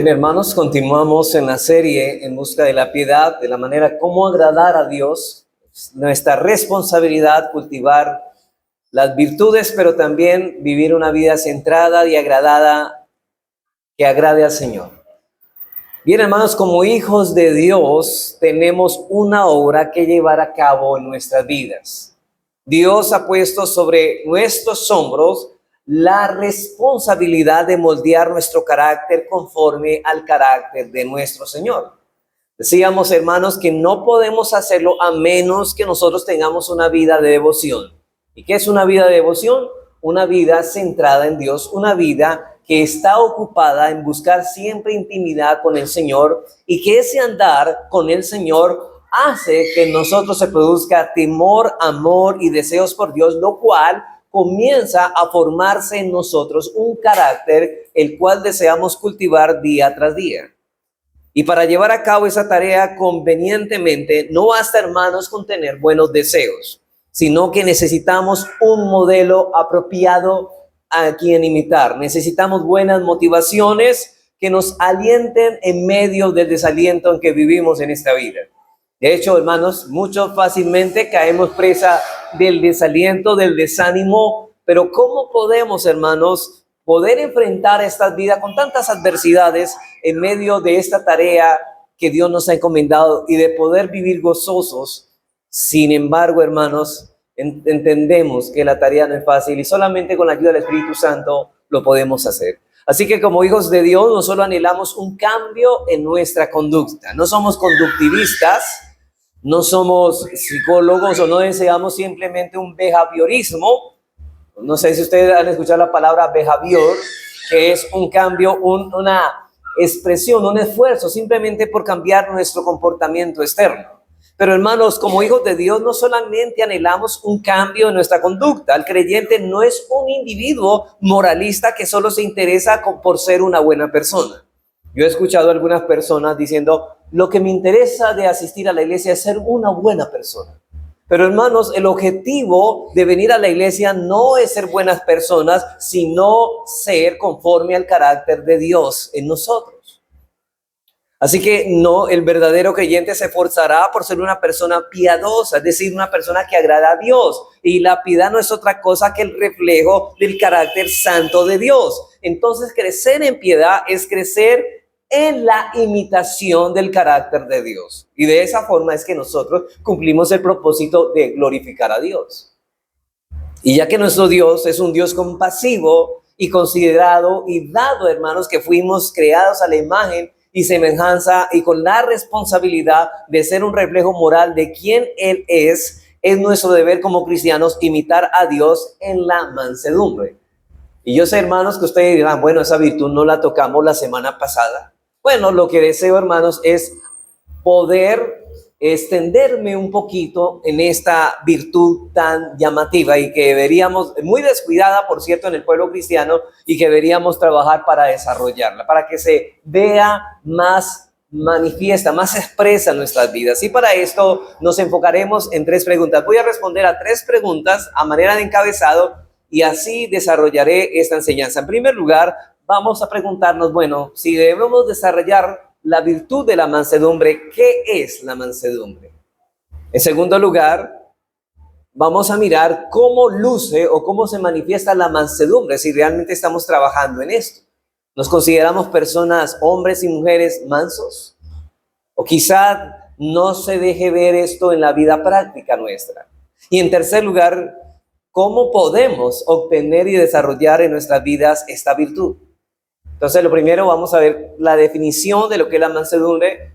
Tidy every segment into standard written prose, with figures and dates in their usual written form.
Bien, hermanos, continuamos en la serie En busca de la piedad, de la manera cómo agradar a Dios. Es nuestra responsabilidad cultivar las virtudes, pero también vivir una vida centrada y agradada que agrade al Señor. Bien, hermanos, como hijos de Dios, tenemos una obra que llevar a cabo en nuestras vidas. Dios ha puesto sobre nuestros hombros la responsabilidad de moldear nuestro carácter conforme al carácter de nuestro Señor. Decíamos, hermanos, que no podemos hacerlo a menos que nosotros tengamos una vida de devoción. ¿Y qué es una vida de devoción? Una vida centrada en Dios, una vida que está ocupada en buscar siempre intimidad con el Señor, y que ese andar con el Señor hace que en nosotros se produzca temor, amor y deseos por Dios, lo cual comienza a formarse en nosotros un carácter el cual deseamos cultivar día tras día. Y para llevar a cabo esa tarea convenientemente, no basta, hermanos, con tener buenos deseos, sino que necesitamos un modelo apropiado a quien imitar. Necesitamos buenas motivaciones que nos alienten en medio del desaliento en que vivimos en esta vida. De hecho, hermanos, muchos fácilmente caemos presa del desaliento, del desánimo, pero ¿cómo podemos, hermanos, poder enfrentar esta vida con tantas adversidades en medio de esta tarea que Dios nos ha encomendado y de poder vivir gozosos? Sin embargo, hermanos, entendemos que la tarea no es fácil y solamente con la ayuda del Espíritu Santo lo podemos hacer. Así que como hijos de Dios, no solo anhelamos un cambio en nuestra conducta, no somos conductivistas, no somos psicólogos o no deseamos simplemente un behaviorismo. No sé si ustedes han escuchado la palabra behavior, que es un cambio, una expresión, un esfuerzo simplemente por cambiar nuestro comportamiento externo. Pero hermanos, como hijos de Dios, no solamente anhelamos un cambio en nuestra conducta. El creyente no es un individuo moralista que solo se interesa por ser una buena persona. Yo he escuchado a algunas personas diciendo, lo que me interesa de asistir a la iglesia es ser una buena persona. Pero hermanos, el objetivo de venir a la iglesia no es ser buenas personas, sino ser conforme al carácter de Dios en nosotros. Así que no, el verdadero creyente se esforzará por ser una persona piadosa, es decir, una persona que agrada a Dios. Y la piedad no es otra cosa que el reflejo del carácter santo de Dios. Entonces, crecer en piedad es crecer en la imitación del carácter de Dios. Y de esa forma es que nosotros cumplimos el propósito de glorificar a Dios. Y ya que nuestro Dios es un Dios compasivo y considerado y dado, hermanos, que fuimos creados a la imagen y semejanza y con la responsabilidad de ser un reflejo moral de quién Él es nuestro deber como cristianos imitar a Dios en la mansedumbre. Y yo sé, hermanos, que ustedes dirán, bueno, esa virtud no la tocamos la semana pasada. Bueno, lo que deseo, hermanos, es poder extenderme un poquito en esta virtud tan llamativa y que deberíamos, muy descuidada, por cierto, en el pueblo cristiano, y que deberíamos trabajar para desarrollarla, para que se vea más manifiesta, más expresa en nuestras vidas. Y para esto nos enfocaremos en 3 preguntas. Voy a responder a 3 preguntas a manera de encabezado y así desarrollaré esta enseñanza. En primer lugar, vamos a preguntarnos, bueno, si debemos desarrollar la virtud de la mansedumbre, ¿qué es la mansedumbre? En segundo lugar, vamos a mirar cómo luce o cómo se manifiesta la mansedumbre, si realmente estamos trabajando en esto. ¿Nos consideramos personas, hombres y mujeres mansos? O quizá no se deje ver esto en la vida práctica nuestra. Y en tercer lugar, ¿cómo podemos obtener y desarrollar en nuestras vidas esta virtud? Entonces, lo primero, vamos a ver la definición de lo que es la mansedumbre.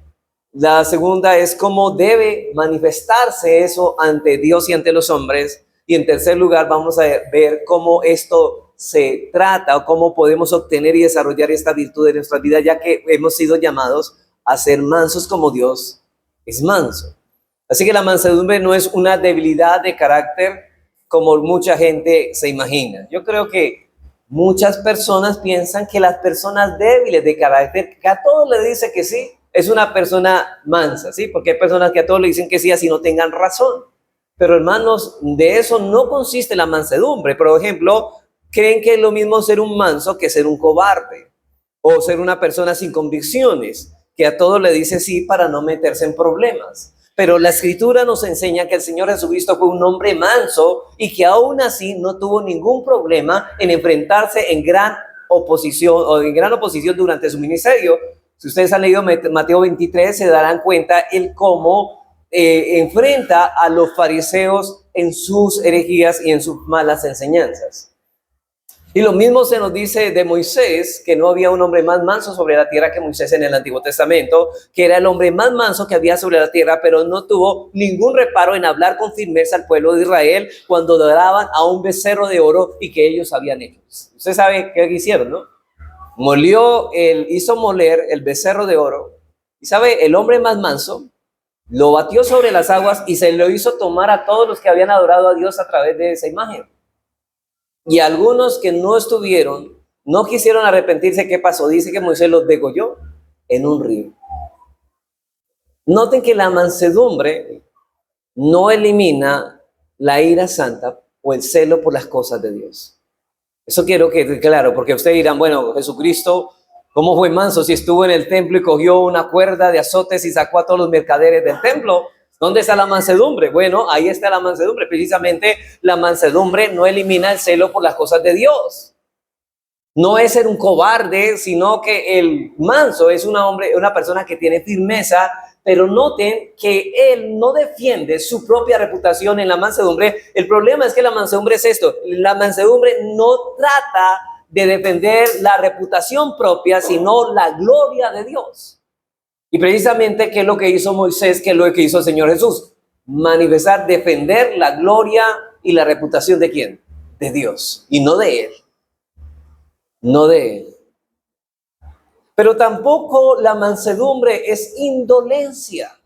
La segunda es cómo debe manifestarse eso ante Dios y ante los hombres. Y en tercer lugar, vamos a ver cómo esto se trata o cómo podemos obtener y desarrollar esta virtud de nuestra vida, ya que hemos sido llamados a ser mansos como Dios es manso. Así que la mansedumbre no es una debilidad de carácter como mucha gente se imagina. Yo creo que muchas personas piensan que las personas débiles de carácter, que a todos les dice que sí, es una persona mansa, ¿sí? Porque hay personas que a todos le dicen que sí, así no tengan razón. Pero hermanos, de eso no consiste la mansedumbre. Por ejemplo, creen que es lo mismo ser un manso que ser un cobarde. o ser una persona sin convicciones, que a todo le dice sí para no meterse en problemas. Pero la Escritura nos enseña que el Señor Jesucristo fue un hombre manso y que aún así no tuvo ningún problema en enfrentarse en gran oposición durante su ministerio. Si ustedes han leído Mateo 23, se darán cuenta el cómo enfrenta a los fariseos en sus herejías y en sus malas enseñanzas. Y lo mismo se nos dice de Moisés, que no había un hombre más manso sobre la tierra que Moisés en el Antiguo Testamento, que era el hombre más manso que había sobre la tierra, pero no tuvo ningún reparo en hablar con firmeza al pueblo de Israel cuando adoraban a un becerro de oro y que ellos habían hecho. Usted sabe qué hicieron, ¿no? Hizo moler el becerro de oro, y sabe, el hombre más manso lo batió sobre las aguas y se lo hizo tomar a todos los que habían adorado a Dios a través de esa imagen. Y algunos que no estuvieron, no quisieron arrepentirse. ¿Qué pasó? Dice que Moisés los degolló en un río. Noten que la mansedumbre no elimina la ira santa o el celo por las cosas de Dios. Eso quiero que quede claro, porque ustedes dirán, bueno, Jesucristo, ¿cómo fue manso si estuvo en el templo y cogió una cuerda de azotes y sacó a todos los mercaderes del templo? ¿Dónde está la mansedumbre? Bueno, ahí está la mansedumbre. Precisamente la mansedumbre no elimina el celo por las cosas de Dios. No es ser un cobarde, sino que el manso es una persona que tiene firmeza, pero noten que él no defiende su propia reputación en la mansedumbre. El problema es que la mansedumbre es esto. La mansedumbre no trata de defender la reputación propia, sino la gloria de Dios. Y precisamente, ¿qué es lo que hizo Moisés? ¿Qué es lo que hizo el Señor Jesús? Manifestar, defender la gloria y la reputación ¿de quién? De Dios, y no de él. No de él. Pero tampoco la mansedumbre es indolencia.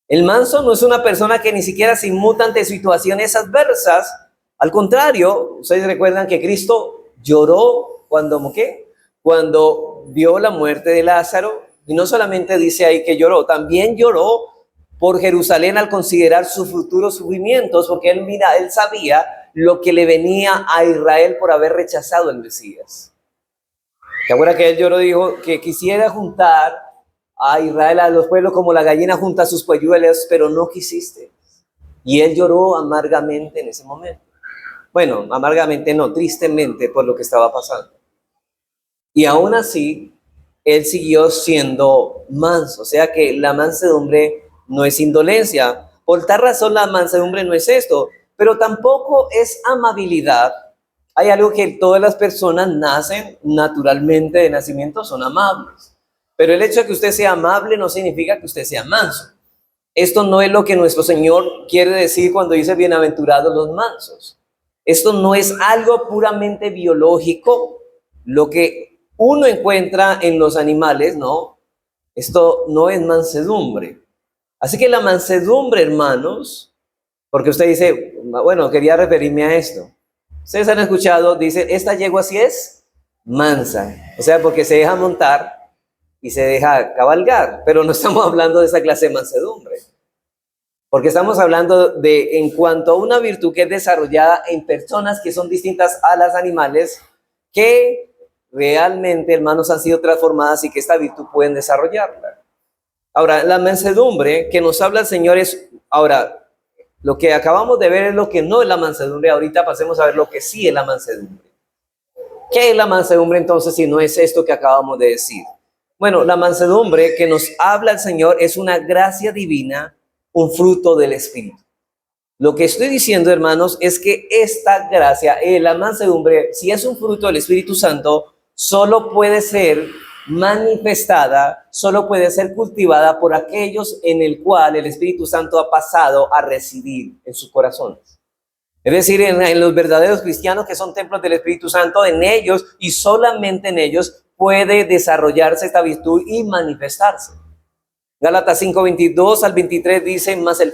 El manso no es una persona que ni siquiera se inmuta ante situaciones adversas. Al contrario, ustedes recuerdan que Cristo lloró cuando vio la muerte de Lázaro. Y no solamente dice ahí que lloró, también lloró por Jerusalén al considerar sus futuros sufrimientos, porque él sabía lo que le venía a Israel por haber rechazado el Mesías. ¿Te acuerdas que él lloró? Dijo que quisiera juntar a Israel, a los pueblos, como la gallina junta sus polluelos, pero no quisiste. Y él lloró amargamente en ese momento. Bueno, amargamente no, tristemente por lo que estaba pasando. Y aún así, él siguió siendo manso. O sea que la mansedumbre no es indolencia. Por tal razón, la mansedumbre no es esto, pero tampoco es amabilidad. Hay algo que todas las personas nacen naturalmente de nacimiento, son amables. Pero el hecho de que usted sea amable no significa que usted sea manso. Esto no es lo que nuestro Señor quiere decir cuando dice bienaventurados los mansos. Esto no es algo puramente biológico, lo que uno encuentra en los animales, ¿no? Esto no es mansedumbre. Así que la mansedumbre, hermanos, porque usted dice, bueno, quería referirme a esto. Ustedes han escuchado, dicen, esta yegua sí es mansa. O sea, porque se deja montar y se deja cabalgar. Pero no estamos hablando de esa clase de mansedumbre. Porque estamos hablando de, en cuanto a una virtud que es desarrollada en personas que son distintas a las animales, que realmente, hermanos, han sido transformadas y que esta virtud pueden desarrollarla. Ahora, la mansedumbre que nos habla el Señor es, ahora, lo que acabamos de ver es lo que no es la mansedumbre. Ahorita pasemos a ver lo que sí es la mansedumbre. ¿Qué es la mansedumbre entonces si no es esto que acabamos de decir? Bueno, la mansedumbre que nos habla el Señor es una gracia divina, un fruto del Espíritu. Lo que estoy diciendo, hermanos, es que esta gracia, la mansedumbre, si es un fruto del Espíritu Santo, solo puede ser manifestada, solo puede ser cultivada por aquellos en el cual el Espíritu Santo ha pasado a residir en sus corazones. Es decir, en los verdaderos cristianos que son templos del Espíritu Santo, en ellos y solamente en ellos puede desarrollarse esta virtud y manifestarse. Gálatas 5:22 al 23 dice, mas el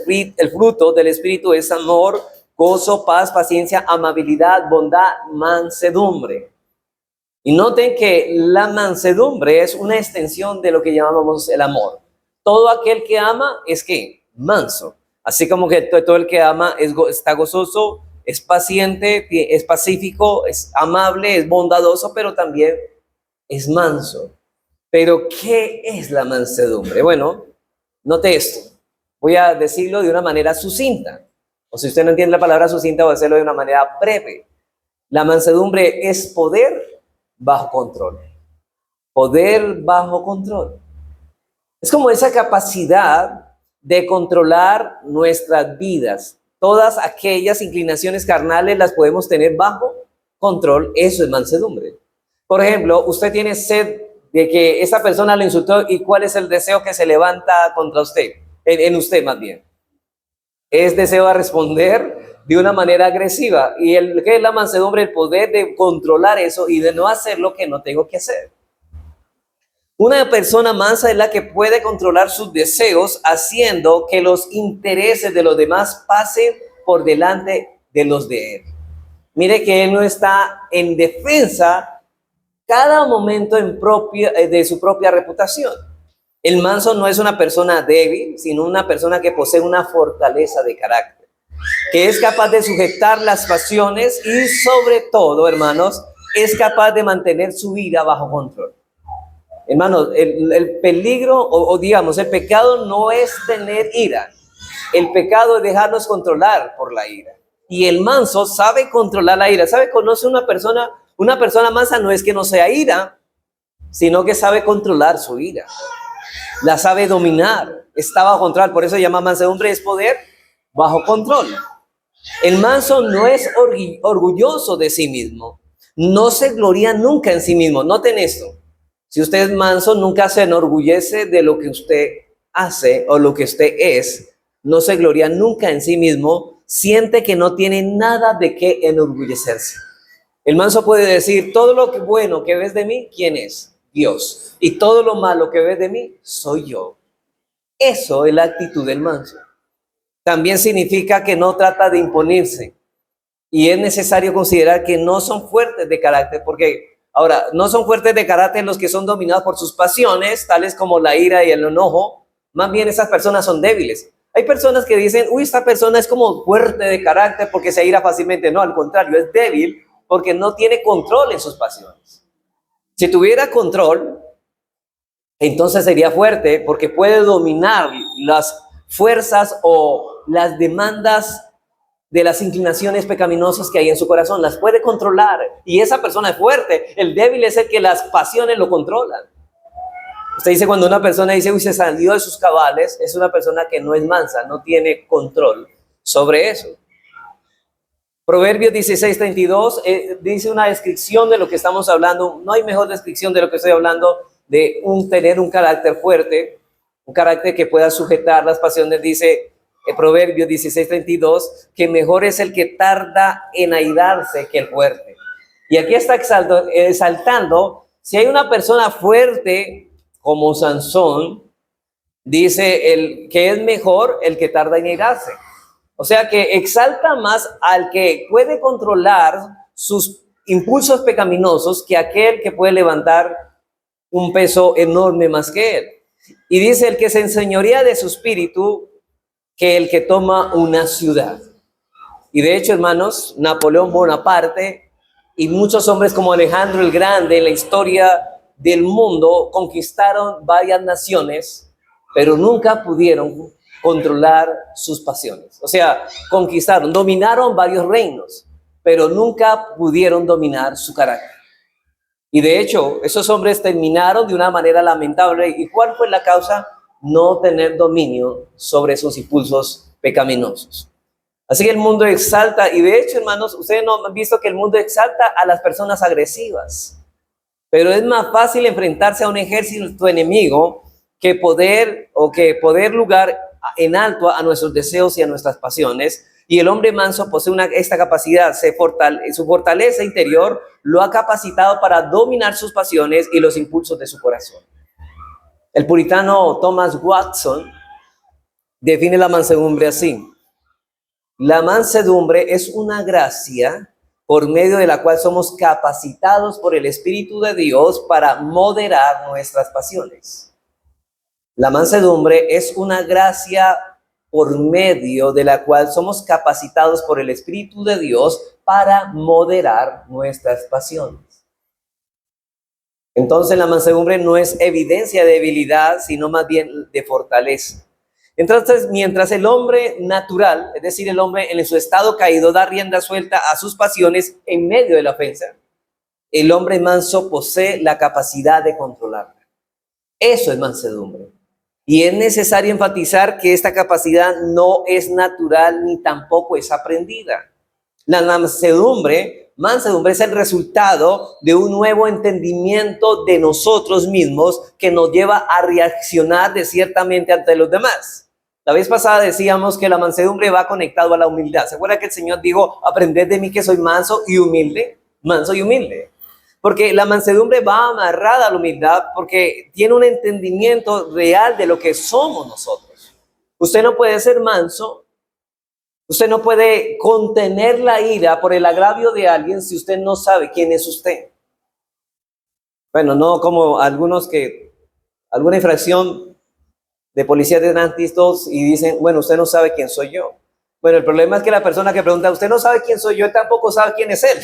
fruto del Espíritu es amor, gozo, paz, paciencia, amabilidad, bondad, mansedumbre. Y noten que la mansedumbre es una extensión de lo que llamamos el amor. Todo aquel que ama es ¿qué? Manso. Así como que todo el que ama está gozoso, es paciente, es pacífico, es amable, es bondadoso, pero también es manso. Pero, ¿qué es la mansedumbre? Bueno, note esto. Voy a decirlo de una manera sucinta. O si usted no entiende la palabra sucinta, voy a hacerlo de una manera breve. La mansedumbre es poder bajo control. Poder bajo control. Es como esa capacidad de controlar nuestras vidas. Todas aquellas inclinaciones carnales las podemos tener bajo control. Eso es mansedumbre. Por ejemplo, usted tiene sed de que esa persona le insultó y cuál es el deseo que se levanta contra usted, en usted más bien. Es deseo a responder de una manera agresiva. ¿Y qué es la mansedumbre? El poder de controlar eso y de no hacer lo que no tengo que hacer. Una persona mansa es la que puede controlar sus deseos haciendo que los intereses de los demás pasen por delante de los de él. Mire que él no está en defensa cada momento de su propia reputación. El manso no es una persona débil, sino una persona que posee una fortaleza de carácter, que es capaz de sujetar las pasiones y sobre todo, hermanos, es capaz de mantener su ira bajo control. Hermanos, el peligro o digamos, el pecado no es tener ira. El pecado es dejarnos controlar por la ira. Y el manso sabe controlar la ira. Conoce una persona mansa no es que no sea ira, sino que sabe controlar su ira. La sabe dominar, está bajo control. Por eso se llama mansedumbre, es poder bajo control. El manso no es orgulloso de sí mismo. No se gloria nunca en sí mismo. Noten esto. Si usted es manso, nunca se enorgullece de lo que usted hace o lo que usted es. No se gloria nunca en sí mismo. Siente que no tiene nada de qué enorgullecerse. El manso puede decir, todo lo que bueno que ves de mí, ¿quién es? Dios. Y todo lo malo que ves de mí, soy yo. Eso es la actitud del manso. También significa que no trata de imponerse. Y es necesario considerar que no son fuertes de carácter, porque ahora, no son fuertes de carácter los que son dominados por sus pasiones, tales como la ira y el enojo. Más bien esas personas son débiles. Hay personas que dicen, uy, esta persona es como fuerte de carácter porque se ira fácilmente. No, al contrario, es débil porque no tiene control en sus pasiones. Si tuviera control, entonces sería fuerte porque puede dominar las fuerzas o las demandas de las inclinaciones pecaminosas que hay en su corazón, las puede controlar y esa persona es fuerte. El débil es el que las pasiones lo controlan. Usted dice cuando una persona dice, uy, se salió de sus cabales, es una persona que no es mansa, no tiene control sobre eso. Proverbios 16:32 dice una descripción de lo que estamos hablando. No hay mejor descripción de lo que estoy hablando, de tener un carácter fuerte, un carácter que pueda sujetar las pasiones. Dice Proverbios 16:32 que mejor es el que tarda en airarse que el fuerte. Y aquí está exaltando, si hay una persona fuerte como Sansón, dice que es mejor el que tarda en airarse. O sea que exalta más al que puede controlar sus impulsos pecaminosos que aquel que puede levantar un peso enorme más que él. Y dice el que se enseñorea de su espíritu que el que toma una ciudad. Y de hecho, hermanos, Napoleón Bonaparte y muchos hombres como Alejandro el Grande en la historia del mundo conquistaron varias naciones, pero nunca pudieron controlar sus pasiones. O sea, conquistaron, dominaron varios reinos, pero nunca pudieron dominar su carácter. Y de hecho, esos hombres terminaron de una manera lamentable. ¿Y cuál fue la causa? No tener dominio sobre sus impulsos pecaminosos. Así que el mundo exalta, y de hecho, hermanos, ustedes no han visto que el mundo exalta a las personas agresivas. Pero es más fácil enfrentarse a un ejército enemigo que poder lugar en alto a nuestros deseos y a nuestras pasiones. Y el hombre manso posee esta capacidad, su fortaleza interior lo ha capacitado para dominar sus pasiones y los impulsos de su corazón. El puritano Thomas Watson define la mansedumbre así: la mansedumbre es una gracia por medio de la cual somos capacitados por el Espíritu de Dios para moderar nuestras pasiones. La mansedumbre es una gracia por medio de la cual somos capacitados por el Espíritu de Dios para moderar nuestras pasiones. Entonces la mansedumbre no es evidencia de debilidad, sino más bien de fortaleza. Entonces, mientras el hombre natural, es decir, el hombre en su estado caído, da rienda suelta a sus pasiones en medio de la ofensa, el hombre manso posee la capacidad de controlarla. Eso es mansedumbre. Y es necesario enfatizar que esta capacidad no es natural ni tampoco es aprendida. La mansedumbre es el resultado de un nuevo entendimiento de nosotros mismos que nos lleva a reaccionar desiertamente ante los demás. La vez pasada decíamos que la mansedumbre va conectado a la humildad. ¿Se acuerda que el Señor dijo, aprended de mí que soy manso y humilde? Manso y humilde. Porque la mansedumbre va amarrada a la humildad porque tiene un entendimiento real de lo que somos nosotros. Usted no puede ser manso, usted no puede contener la ira por el agravio de alguien si usted no sabe quién es usted. Bueno, no como algunos que, alguna infracción de policías de antistos y dicen, bueno, usted no sabe quién soy yo. Bueno, el problema es que la persona que pregunta, usted no sabe quién soy yo, tampoco sabe quién es él.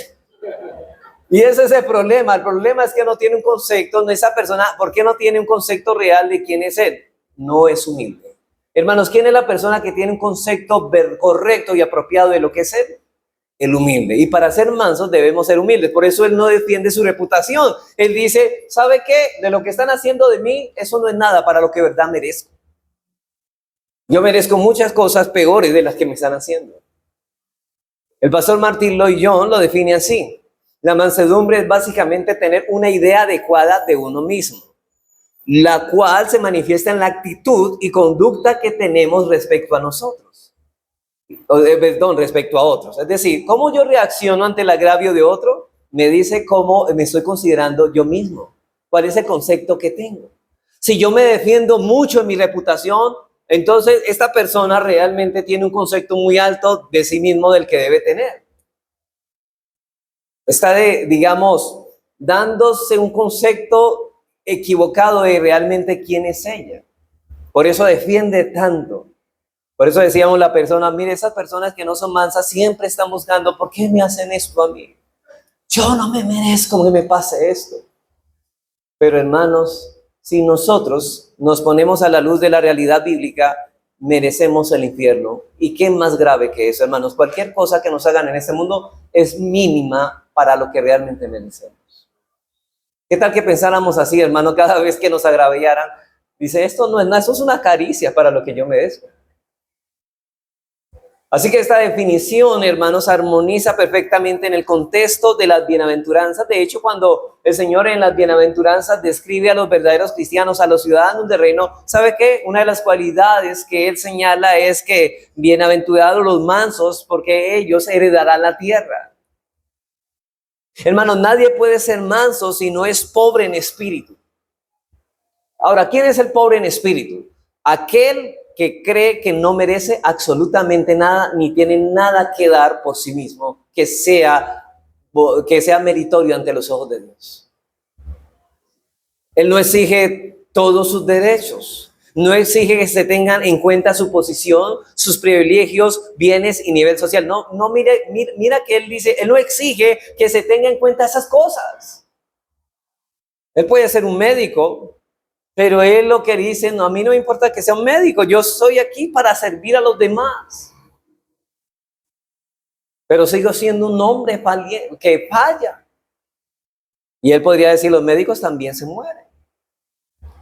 Y ese es el problema es que no tiene un concepto, esa persona, ¿por qué no tiene un concepto real de quién es él? No es humilde. Hermanos, ¿quién es la persona que tiene un concepto correcto y apropiado de lo que es él? El humilde. Y para ser mansos debemos ser humildes. Por eso él no defiende su reputación. Él dice, ¿sabe qué? De lo que están haciendo de mí, eso no es nada para lo que de verdad merezco. Yo merezco muchas cosas peores de las que me están haciendo. El pastor Martin Lloyd Jones lo define así. La mansedumbre es básicamente tener una idea adecuada de uno mismo, la cual se manifiesta en la actitud y conducta que tenemos respecto a nosotros. Respecto a otros. Es decir, cómo yo reacciono ante el agravio de otro, me dice cómo me estoy considerando yo mismo. ¿Cuál es el concepto que tengo? Si yo me defiendo mucho en mi reputación, entonces esta persona realmente tiene un concepto muy alto de sí mismo del que debe tener. Está, digamos, dándose un concepto equivocado de realmente quién es ella. Por eso defiende tanto. Por eso decíamos la persona, mire, esas personas que no son mansas siempre están buscando, ¿por qué me hacen esto a mí? Yo no me merezco que me pase esto. Pero hermanos, si nosotros nos ponemos a la luz de la realidad bíblica, merecemos el infierno. ¿Y qué más grave que eso, hermanos? Cualquier cosa que nos hagan en este mundo es mínima para lo que realmente merecemos. ¿Qué tal que pensáramos así, hermano, cada vez que nos agraviaran? Dice, esto no es nada, eso es una caricia para lo que yo merezco. Así que esta definición, hermanos, armoniza perfectamente en el contexto de las bienaventuranzas. De hecho, cuando el Señor en las bienaventuranzas describe a los verdaderos cristianos, a los ciudadanos del reino, ¿sabe qué? Una de las cualidades que Él señala es que bienaventurados los mansos, porque ellos heredarán la tierra. Hermanos, nadie puede ser manso si no es pobre en espíritu. Ahora, ¿quién es el pobre en espíritu? Aquel que cree que no merece absolutamente nada, ni tiene nada que dar por sí mismo, que sea meritorio ante los ojos de Dios. Él no exige todos sus derechos, no exige que se tengan en cuenta su posición, sus privilegios, bienes y nivel social. Mira que él dice, él no exige que se tenga en cuenta esas cosas. Él puede ser un médico, pero él lo que dice, no, a mí no me importa que sea un médico, yo soy aquí para servir a los demás. Pero sigo siendo un hombre que falla. Y él podría decir, los médicos también se mueren.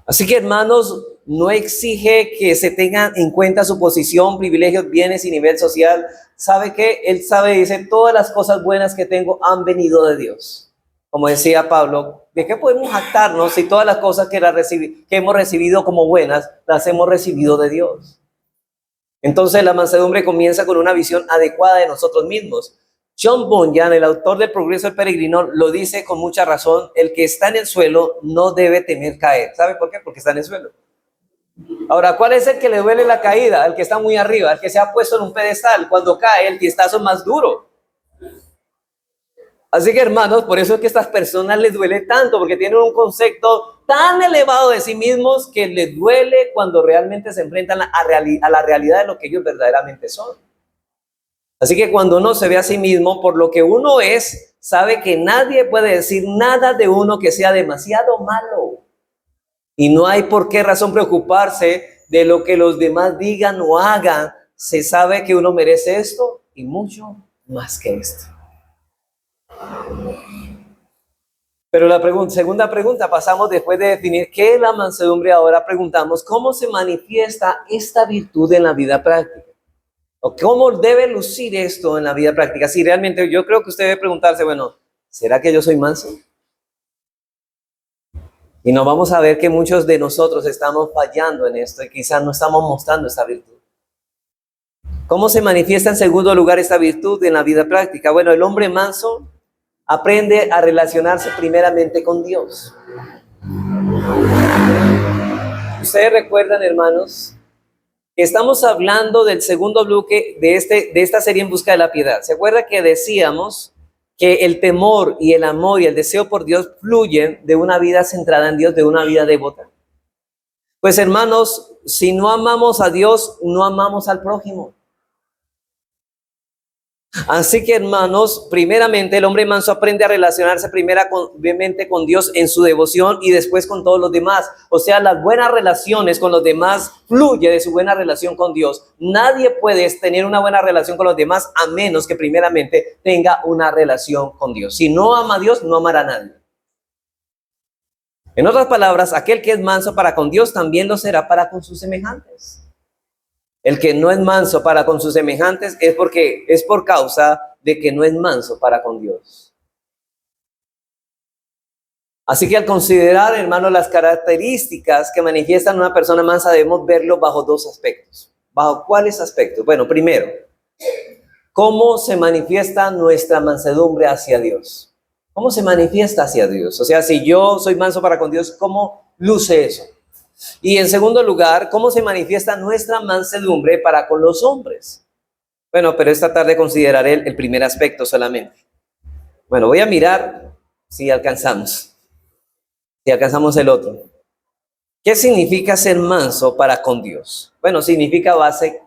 Así que, hermanos, no exige que se tengan en cuenta su posición, privilegios, bienes y nivel social. ¿Sabe qué? Él dice, todas las cosas buenas que tengo han venido de Dios. Como decía Pablo, ¿de qué podemos jactarnos si todas las cosas que hemos recibido como buenas, las hemos recibido de Dios? Entonces la mansedumbre comienza con una visión adecuada de nosotros mismos. John Bunyan, el autor del Progreso del Peregrino, lo dice con mucha razón, el que está en el suelo no debe temer caer. ¿Sabe por qué? Porque está en el suelo. Ahora, ¿cuál es el que le duele la caída? El que está muy arriba, el que se ha puesto en un pedestal. Cuando cae, el tiestazo es más duro. Así que, hermanos, por eso es que a estas personas les duele tanto, porque tienen un concepto tan elevado de sí mismos que les duele cuando realmente se enfrentan a la realidad de lo que ellos verdaderamente son. Así que cuando uno se ve a sí mismo por lo que uno es, sabe que nadie puede decir nada de uno que sea demasiado malo. Y no hay por qué razón preocuparse de lo que los demás digan o hagan. Se sabe que uno merece esto y mucho más que esto. Pero la segunda pregunta, pasamos después de definir qué es la mansedumbre, ahora preguntamos cómo se manifiesta esta virtud en la vida práctica. ¿O cómo debe lucir esto en la vida práctica? Si realmente yo creo que usted debe preguntarse, bueno, ¿será que yo soy manso? Y nos vamos a ver que muchos de nosotros estamos fallando en esto y quizás no estamos mostrando esta virtud. ¿Cómo se manifiesta en segundo lugar esta virtud en la vida práctica? Bueno, el hombre manso aprende a relacionarse primeramente con Dios. Ustedes recuerdan, hermanos, que estamos hablando del segundo bloque de esta serie En Busca de la Piedad. ¿Se acuerda que decíamos que el temor y el amor y el deseo por Dios fluyen de una vida centrada en Dios, de una vida devota? Pues, hermanos, si no amamos a Dios, no amamos al prójimo. Así que, hermanos, primeramente el hombre manso aprende a relacionarse primeramente con Dios en su devoción y después con todos los demás. O sea, las buenas relaciones con los demás fluye de su buena relación con Dios. Nadie puede tener una buena relación con los demás a menos que primeramente tenga una relación con Dios. Si no ama a Dios, no amará a nadie. En otras palabras, aquel que es manso para con Dios también lo será para con sus semejantes. El que no es manso para con sus semejantes es por causa de que no es manso para con Dios. Así que al considerar, hermanos, las características que manifiestan una persona mansa, debemos verlo bajo dos aspectos. ¿Bajo cuáles aspectos? Bueno, primero, ¿cómo se manifiesta nuestra mansedumbre hacia Dios? ¿Cómo se manifiesta hacia Dios? O sea, si yo soy manso para con Dios, ¿cómo luce eso? Y en segundo lugar, ¿cómo se manifiesta nuestra mansedumbre para con los hombres? Bueno, pero esta tarde consideraré el primer aspecto solamente. Bueno, voy a mirar si alcanzamos el otro. ¿Qué significa ser manso para con Dios? Bueno, significa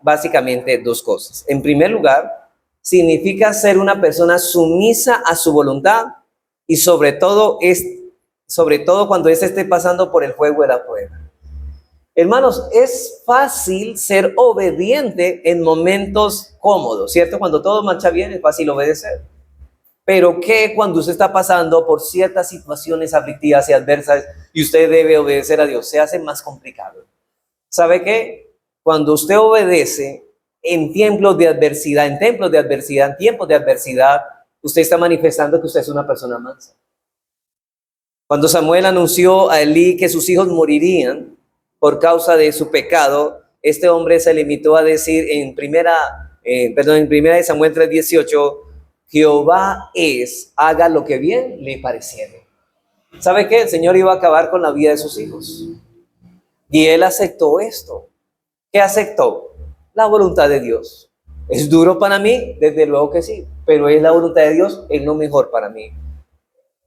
básicamente dos cosas. En primer lugar, significa ser una persona sumisa a su voluntad y sobre todo cuando éste esté pasando por el fuego de la prueba. Hermanos, es fácil ser obediente en momentos cómodos, ¿cierto? Cuando todo marcha bien es fácil obedecer. Pero ¿qué cuando usted está pasando por ciertas situaciones aflictivas y adversas y usted debe obedecer a Dios? Se hace más complicado. ¿Sabe qué? Cuando usted obedece en tiempos de adversidad, en tiempos de adversidad, usted está manifestando que usted es una persona mansa. Cuando Samuel anunció a Elí que sus hijos morirían por causa de su pecado, este hombre se limitó a decir en primera de Samuel 3:18, Jehová haga lo que bien le pareciere. ¿Sabe qué? El Señor iba a acabar con la vida de sus hijos. Y él aceptó esto. ¿Qué aceptó? La voluntad de Dios. ¿Es duro para mí? Desde luego que sí. Pero es la voluntad de Dios, es lo mejor para mí.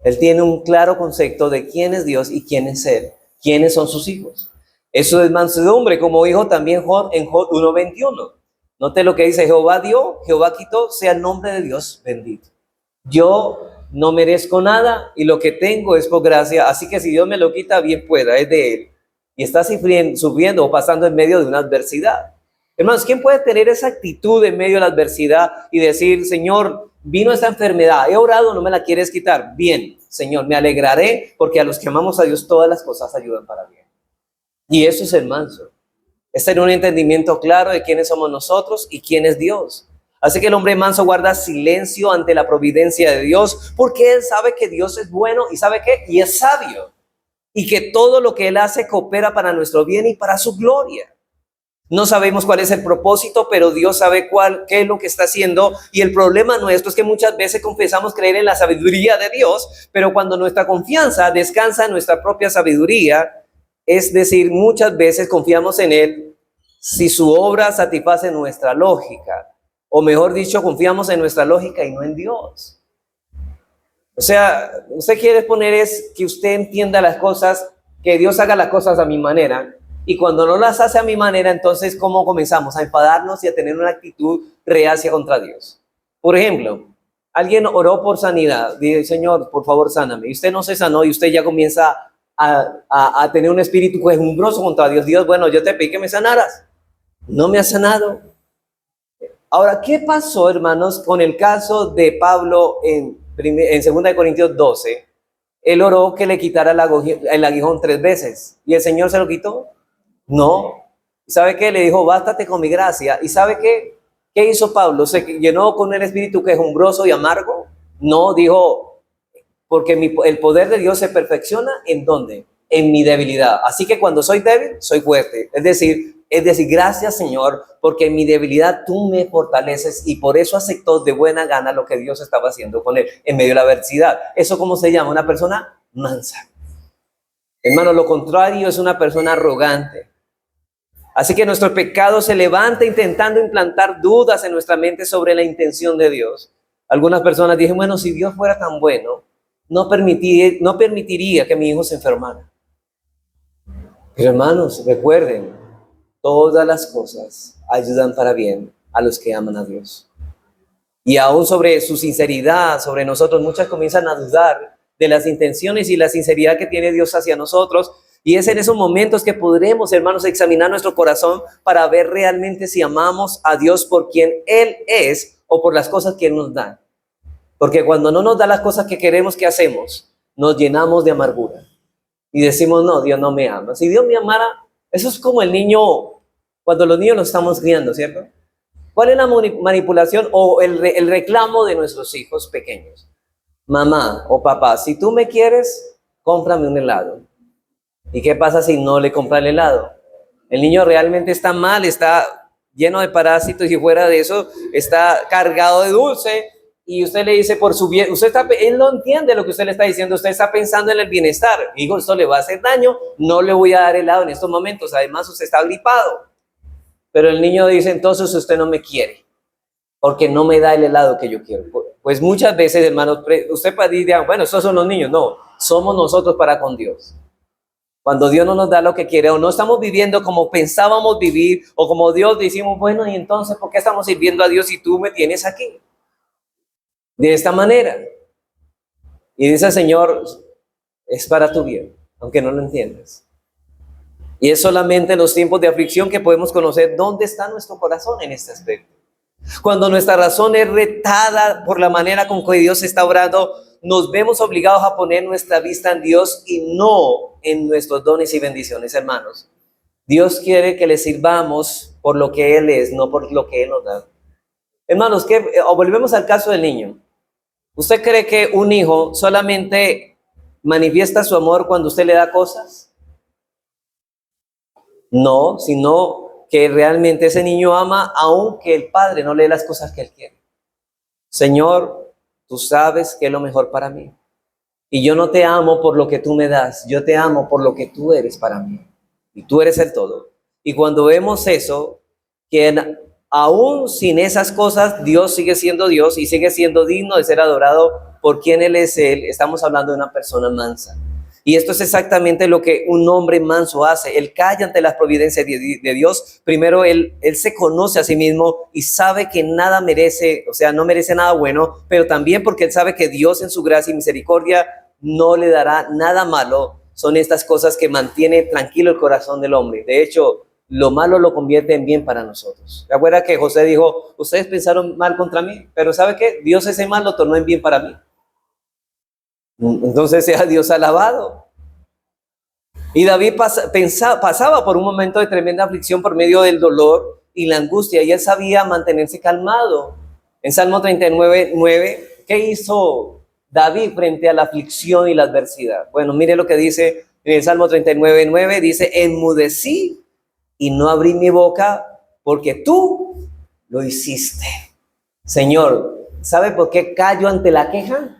Él tiene un claro concepto de quién es Dios y quién es Él. ¿Quiénes son sus hijos? Eso es mansedumbre, como dijo también Job en Job 1:21. Note lo que dice: Jehová dio, Jehová quitó, sea el nombre de Dios bendito. Yo no merezco nada y lo que tengo es por gracia, así que si Dios me lo quita, bien pueda, es de Él. Y está sufriendo o pasando en medio de una adversidad. Hermanos, ¿quién puede tener esa actitud en medio de la adversidad y decir: Señor, vino esta enfermedad, he orado, no me la quieres quitar? Bien, Señor, me alegraré porque a los que amamos a Dios todas las cosas ayudan para bien. Y eso es el manso. Es tener un entendimiento claro de quiénes somos nosotros y quién es Dios. Así que el hombre manso guarda silencio ante la providencia de Dios porque él sabe que Dios es bueno y ¿sabe qué? Y es sabio. Y que todo lo que él hace coopera para nuestro bien y para su gloria. No sabemos cuál es el propósito, pero Dios sabe qué es lo que está haciendo. Y el problema nuestro es que muchas veces confesamos creer en la sabiduría de Dios, pero cuando nuestra confianza descansa en nuestra propia sabiduría, es decir, muchas veces confiamos en Él si su obra satisface nuestra lógica. O mejor dicho, confiamos en nuestra lógica y no en Dios. O sea, usted quiere poner es que usted entienda las cosas, que Dios haga las cosas a mi manera. Y cuando no las hace a mi manera, entonces, ¿cómo comenzamos? A enfadarnos y a tener una actitud reacia contra Dios. Por ejemplo, Alguien oró por sanidad. Dice, Señor, por favor, sáname. Y usted no se sanó y usted ya comienza a tener un espíritu quejumbroso contra Dios. Dios, bueno, yo te pedí que me sanaras. No me has sanado. Ahora, ¿qué pasó, hermanos, con el caso de Pablo en 2 Corintios 12? Él oró que le quitara el aguijón 3 veces. ¿Y el Señor se lo quitó? No. ¿Sabe qué? Le dijo, bástate con mi gracia. ¿Y sabe qué? ¿Qué hizo Pablo? ¿Se llenó con el espíritu quejumbroso y amargo? No, dijo, porque el poder de Dios se perfecciona ¿en dónde? En mi debilidad. Así que cuando soy débil, soy fuerte. Es decir, gracias, Señor, porque en mi debilidad tú me fortaleces, y por eso aceptó de buena gana lo que Dios estaba haciendo con él en medio de la adversidad. ¿Eso cómo se llama? Una persona mansa. Hermano, lo contrario es una persona arrogante. Así que nuestro pecado se levanta intentando implantar dudas en nuestra mente sobre la intención de Dios. Algunas personas dicen, bueno, si Dios fuera tan bueno, no permitiría que mi hijo se enfermara. Pero hermanos, recuerden, todas las cosas ayudan para bien a los que aman a Dios. Y aún sobre su sinceridad, sobre nosotros, muchas comienzan a dudar de las intenciones y la sinceridad que tiene Dios hacia nosotros. Y es en esos momentos que podremos, hermanos, examinar nuestro corazón para ver realmente si amamos a Dios por quien Él es o por las cosas que Él nos da. Porque cuando no nos da las cosas que queremos, ¿qué hacemos? Nos llenamos de amargura. Y decimos, no, Dios no me ama. Si Dios me amara, eso es como el niño, cuando los niños los estamos criando, ¿cierto? ¿Cuál es la manipulación o el reclamo de nuestros hijos pequeños? Mamá o papá, si tú me quieres, cómprame un helado. ¿Y qué pasa si no le compra el helado? El niño realmente está mal, está lleno de parásitos y fuera de eso está cargado de dulce, y usted le dice por su bien, él no entiende lo que usted le está diciendo, usted está pensando en el bienestar. Digo, esto le va a hacer daño, no le voy a dar helado en estos momentos, además usted está gripado. Pero el niño dice, entonces usted no me quiere, porque no me da el helado que yo quiero. Pues muchas veces, hermanos, usted diría, bueno, esos son los niños. No, somos nosotros para con Dios. Cuando Dios no nos da lo que quiere, o no estamos viviendo como pensábamos vivir, o como Dios, decimos, bueno, y entonces, ¿por qué estamos sirviendo a Dios si tú me tienes aquí? De esta manera. Y dice el Señor, es para tu bien, aunque no lo entiendas. Y es solamente en los tiempos de aflicción que podemos conocer dónde está nuestro corazón en este aspecto. Cuando nuestra razón es retada por la manera con que Dios está obrando, nos vemos obligados a poner nuestra vista en Dios y no en nuestros dones y bendiciones, hermanos. Dios quiere que le sirvamos por lo que Él es, no por lo que Él nos da. Hermanos, volvemos al caso del niño. ¿Usted cree que un hijo solamente manifiesta su amor cuando usted le da cosas? No, sino que realmente ese niño ama aunque el padre no le dé las cosas que él quiere. Señor, tú sabes que es lo mejor para mí. Y yo no te amo por lo que tú me das, yo te amo por lo que tú eres para mí. Y tú eres el todo. Y cuando vemos eso, que aún sin esas cosas, Dios sigue siendo Dios y sigue siendo digno de ser adorado por quien Él es Él, estamos hablando de una persona mansa. Y esto es exactamente lo que un hombre manso hace. Él calla ante las providencias de Dios. Primero, él se conoce a sí mismo y sabe que nada merece, o sea, no merece nada bueno, pero también porque él sabe que Dios en su gracia y misericordia no le dará nada malo. Son estas cosas que mantienen tranquilo el corazón del hombre. De hecho, lo malo lo convierte en bien para nosotros. ¿Se acuerda que José dijo, ustedes pensaron mal contra mí, pero ¿sabe qué? Dios ese mal lo tornó en bien para mí. Entonces sea Dios alabado. Y David pasaba por un momento de tremenda aflicción por medio del dolor y la angustia, y él sabía mantenerse calmado. En Salmo 39:9, ¿qué hizo David frente a la aflicción y la adversidad? Bueno, mire lo que dice en el Salmo 39:9, dice, enmudecí y no abrí mi boca porque tú lo hiciste. Señor, ¿sabe por qué callo ante la queja?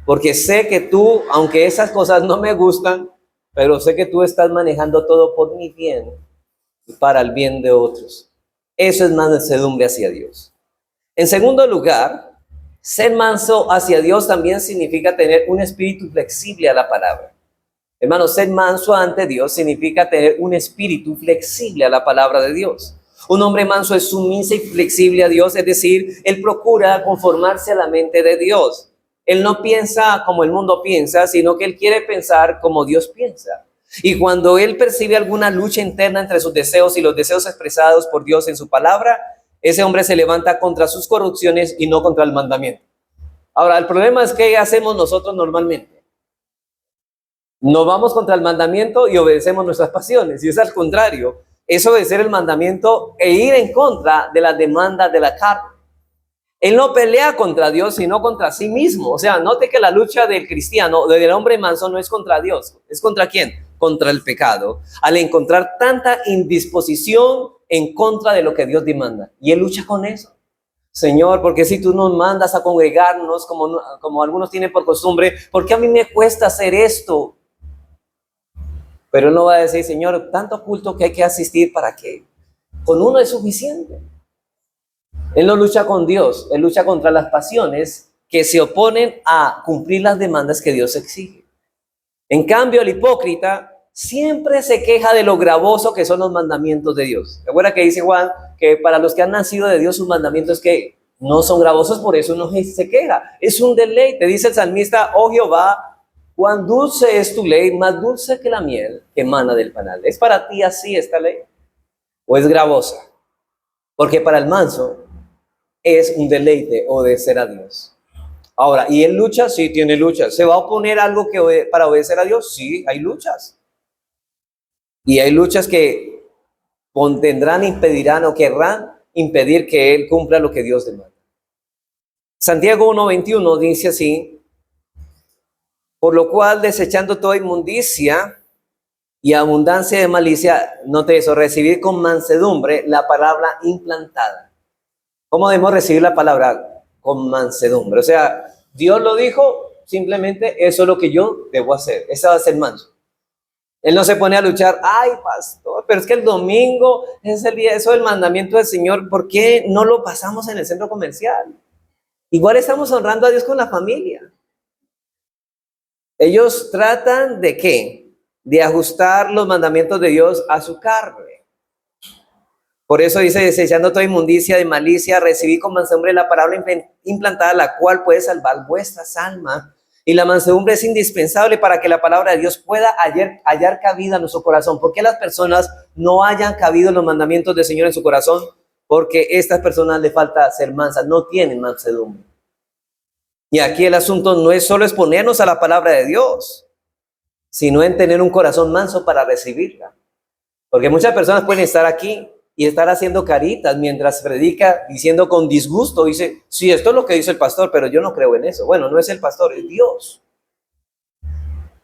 Porque sé que tú, aunque esas cosas no me gustan, pero sé que tú estás manejando todo por mi bien y para el bien de otros. Eso es mansedumbre hacia Dios. En segundo lugar, ser manso hacia Dios también significa tener un espíritu flexible a la palabra. Hermanos, ser manso ante Dios significa tener un espíritu flexible a la palabra de Dios. Un hombre manso es sumiso y flexible a Dios, es decir, él procura conformarse a la mente de Dios. Él no piensa como el mundo piensa, sino que él quiere pensar como Dios piensa. Y cuando él percibe alguna lucha interna entre sus deseos y los deseos expresados por Dios en su palabra, ese hombre se levanta contra sus corrupciones y no contra el mandamiento. Ahora, el problema es que hacemos nosotros normalmente. Nos vamos contra el mandamiento y obedecemos nuestras pasiones. Y es al contrario, es obedecer el mandamiento e ir en contra de las demandas de la carne. Él no pelea contra Dios, sino contra sí mismo. O sea, note que la lucha del cristiano, del hombre manso, no es contra Dios. ¿Es contra quién? Contra el pecado. Al encontrar tanta indisposición en contra de lo que Dios demanda. Y él lucha con eso. Señor, porque si tú nos mandas a congregarnos como algunos tienen por costumbre, ¿por qué a mí me cuesta hacer esto? Pero él no va a decir, Señor, tanto culto que hay que asistir, ¿para qué? Con uno es suficiente. Él no lucha con Dios, él lucha contra las pasiones que se oponen a cumplir las demandas que Dios exige. En cambio, el hipócrita siempre se queja de lo gravoso que son los mandamientos de Dios. ¿Recuerda que dice Juan que para los que han nacido de Dios sus mandamientos que no son gravosos, por eso no se queja? Es un deleite. Dice el salmista, oh Jehová, cuán dulce es tu ley, más dulce que la miel que emana del panal. ¿Es para ti así esta ley? ¿O es gravosa? Porque para el manso es un deleite obedecer a Dios. Ahora, ¿y él lucha? Sí, tiene luchas. ¿Se va a oponer algo para obedecer a Dios? Sí, hay luchas. Y hay luchas que contendrán, impedirán o querrán impedir que él cumpla lo que Dios demanda. Santiago 1:21 dice así, por lo cual desechando toda inmundicia y abundancia de malicia, note eso, recibir con mansedumbre la palabra implantada. ¿Cómo debemos recibir la palabra? Con mansedumbre. O sea, Dios lo dijo, simplemente eso es lo que yo debo hacer. Ese va a ser manso. Él no se pone a luchar, ay pastor, pero es que el domingo es el día, eso del mandamiento del Señor, ¿por qué no lo pasamos en el centro comercial? Igual estamos honrando a Dios con la familia. Ellos tratan de ¿qué? De ajustar los mandamientos de Dios a su carne. Por eso dice, desechando toda inmundicia de malicia, recibí con mansedumbre la palabra implantada, la cual puede salvar vuestras almas. Y la mansedumbre es indispensable para que la palabra de Dios pueda hallar cabida en nuestro corazón. ¿Por qué las personas no hayan cabido los mandamientos del Señor en su corazón? Porque a estas personas les falta ser mansas, no tienen mansedumbre. Y aquí el asunto no es solo exponernos a la palabra de Dios, sino en tener un corazón manso para recibirla. Porque muchas personas pueden estar aquí y estar haciendo caritas mientras predica, diciendo con disgusto, dice, sí, esto es lo que dice el pastor, pero yo no creo en eso. Bueno, no es el pastor, es Dios.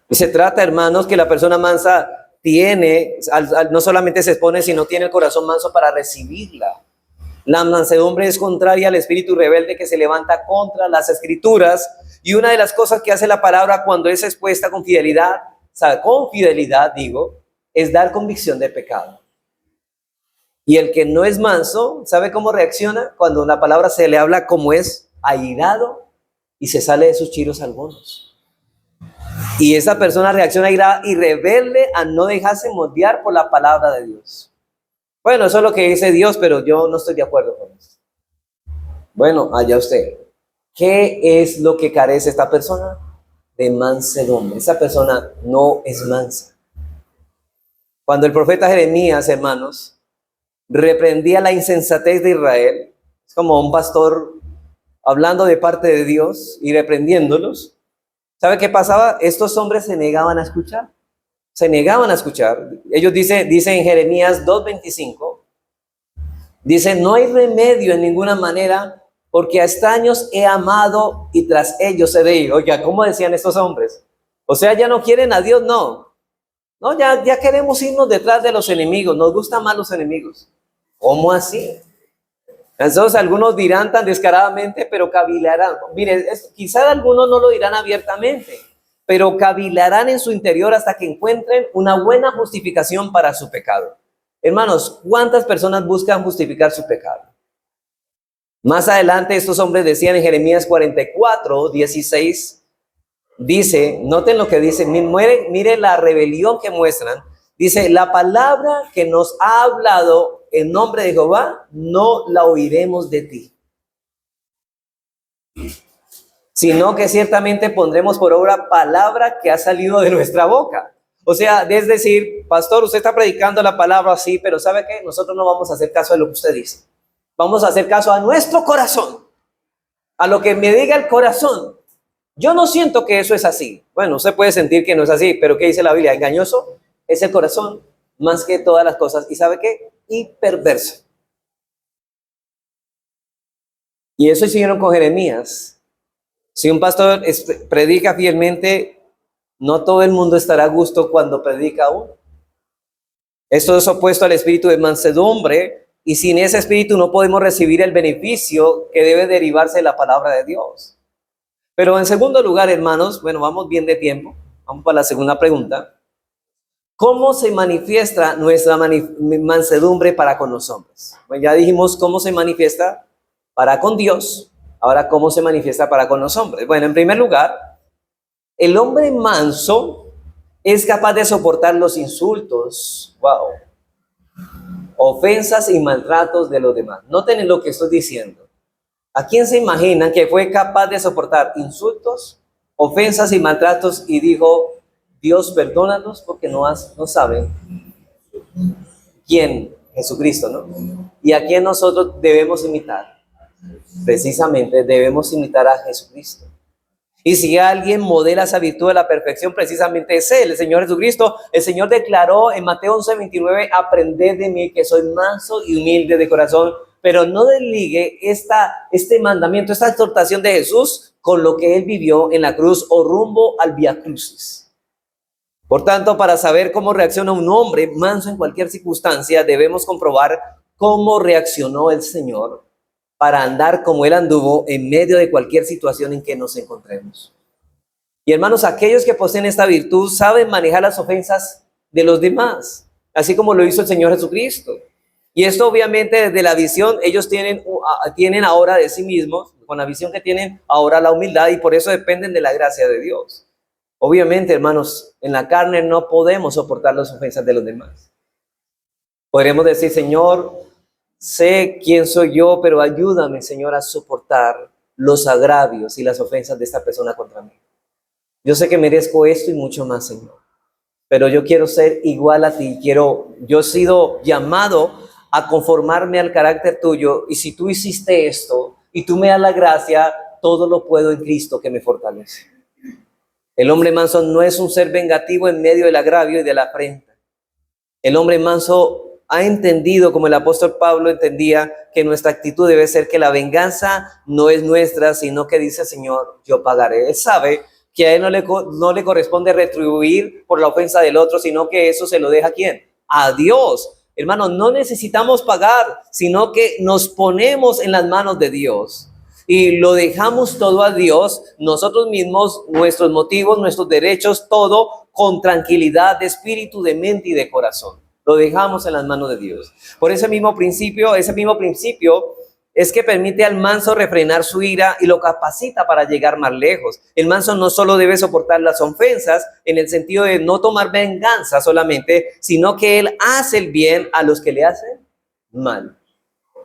Y se trata, hermanos, que la persona mansa tiene, no solamente se expone, sino tiene el corazón manso para recibirla. La mansedumbre es contraria al espíritu rebelde que se levanta contra las escrituras. Y una de las cosas que hace la palabra cuando es expuesta con fidelidad, es dar convicción de pecado. Y el que no es manso, ¿sabe cómo reacciona? Cuando la palabra se le habla como es, airado, y se sale de sus chiros algunos. Y esa persona reacciona airada y rebelde a no dejarse moldear por la palabra de Dios. Bueno, eso es lo que dice Dios, pero yo no estoy de acuerdo con eso. Bueno, allá usted. ¿Qué es lo que carece esta persona? De mansedumbre. Esa persona no es mansa. Cuando el profeta Jeremías, hermanos, reprendía la insensatez de Israel, es como un pastor hablando de parte de Dios y reprendiéndolos. ¿Sabe qué pasaba? Estos hombres se negaban a escuchar. Se negaban a escuchar. Ellos dicen en Jeremías 2:25, dice, no hay remedio en ninguna manera, porque hasta años he amado y tras ellos he de ir. Oiga, ¿cómo decían estos hombres? O sea, ya no quieren a Dios, no. No, ya queremos irnos detrás de los enemigos, nos gustan más los enemigos. ¿Cómo así? Entonces algunos dirán tan descaradamente, pero cavilarán. Miren, quizá algunos no lo dirán abiertamente, pero cavilarán en su interior hasta que encuentren una buena justificación para su pecado. Hermanos, ¿cuántas personas buscan justificar su pecado? Más adelante estos hombres decían en Jeremías 44:16, dice, noten lo que dice, mire la rebelión que muestran. Dice, la palabra que nos ha hablado en nombre de Jehová, no la oiremos de ti, sino que ciertamente pondremos por obra palabra que ha salido de nuestra boca. O sea, es decir, pastor, usted está predicando la palabra así, pero ¿sabe qué? Nosotros no vamos a hacer caso de lo que usted dice. Vamos a hacer caso a nuestro corazón, a lo que me diga el corazón. Yo no siento que eso es así. Bueno, usted puede sentir que no es así, pero ¿qué dice la Biblia? Engañoso es el corazón más que todas las cosas. ¿Y sabe qué? Y perverso. Y eso hicieron con Jeremías. Si un pastor predica fielmente, no todo el mundo estará a gusto cuando predica uno. Esto es opuesto al espíritu de mansedumbre, y sin ese espíritu no podemos recibir el beneficio que debe derivarse de la palabra de Dios. Pero en segundo lugar, hermanos, bueno, vamos bien de tiempo. Vamos para la segunda pregunta. ¿Cómo se manifiesta nuestra mansedumbre para con los hombres? Pues ya dijimos cómo se manifiesta para con Dios. Ahora, ¿cómo se manifiesta para con los hombres? Bueno, en primer lugar, el hombre manso es capaz de soportar los insultos, ofensas y maltratos de los demás. Noten lo que estoy diciendo. ¿A quién se imaginan que fue capaz de soportar insultos, ofensas y maltratos y dijo, Dios, perdónanos porque no saben quién? Jesucristo, ¿no? ¿Y a quién nosotros debemos imitar? Precisamente debemos imitar a Jesucristo. Y si alguien modela esa virtud de la perfección, precisamente es Él, el Señor Jesucristo. El Señor declaró en Mateo 11:29, aprended de mí que soy manso y humilde de corazón, pero no desligue este mandamiento, esta exhortación de Jesús con lo que Él vivió en la cruz o rumbo al Vía Crucis. Por tanto, para saber cómo reacciona un hombre manso en cualquier circunstancia, debemos comprobar cómo reaccionó el Señor para andar como Él anduvo en medio de cualquier situación en que nos encontremos. Y hermanos, aquellos que poseen esta virtud saben manejar las ofensas de los demás, así como lo hizo el Señor Jesucristo. Y esto obviamente desde la visión, ellos tienen ahora de sí mismos, con la visión que tienen ahora la humildad, y por eso dependen de la gracia de Dios. Obviamente, hermanos, en la carne no podemos soportar las ofensas de los demás. Podríamos decir, Señor, sé quién soy yo, pero ayúdame, Señor, a soportar los agravios y las ofensas de esta persona contra mí. Yo sé que merezco esto y mucho más, Señor, pero yo quiero ser igual a ti. Yo he sido llamado a conformarme al carácter tuyo, y si tú hiciste esto y tú me das la gracia, todo lo puedo en Cristo que me fortalece. El hombre manso no es un ser vengativo en medio del agravio y de la afrenta. El hombre manso ha entendido, como el apóstol Pablo entendía, que nuestra actitud debe ser que la venganza no es nuestra, sino que dice, Señor, yo pagaré. Él sabe que a él no le corresponde retribuir por la ofensa del otro, sino que eso se lo deja ¿a quién? A Dios. Hermanos, no necesitamos pagar, sino que nos ponemos en las manos de Dios y lo dejamos todo a Dios, nosotros mismos, nuestros motivos, nuestros derechos, todo con tranquilidad de espíritu, de mente y de corazón. Lo dejamos en las manos de Dios. Por ese mismo principio es que permite al manso refrenar su ira y lo capacita para llegar más lejos. El manso no solo debe soportar las ofensas en el sentido de no tomar venganza solamente, sino que él hace el bien a los que le hacen mal.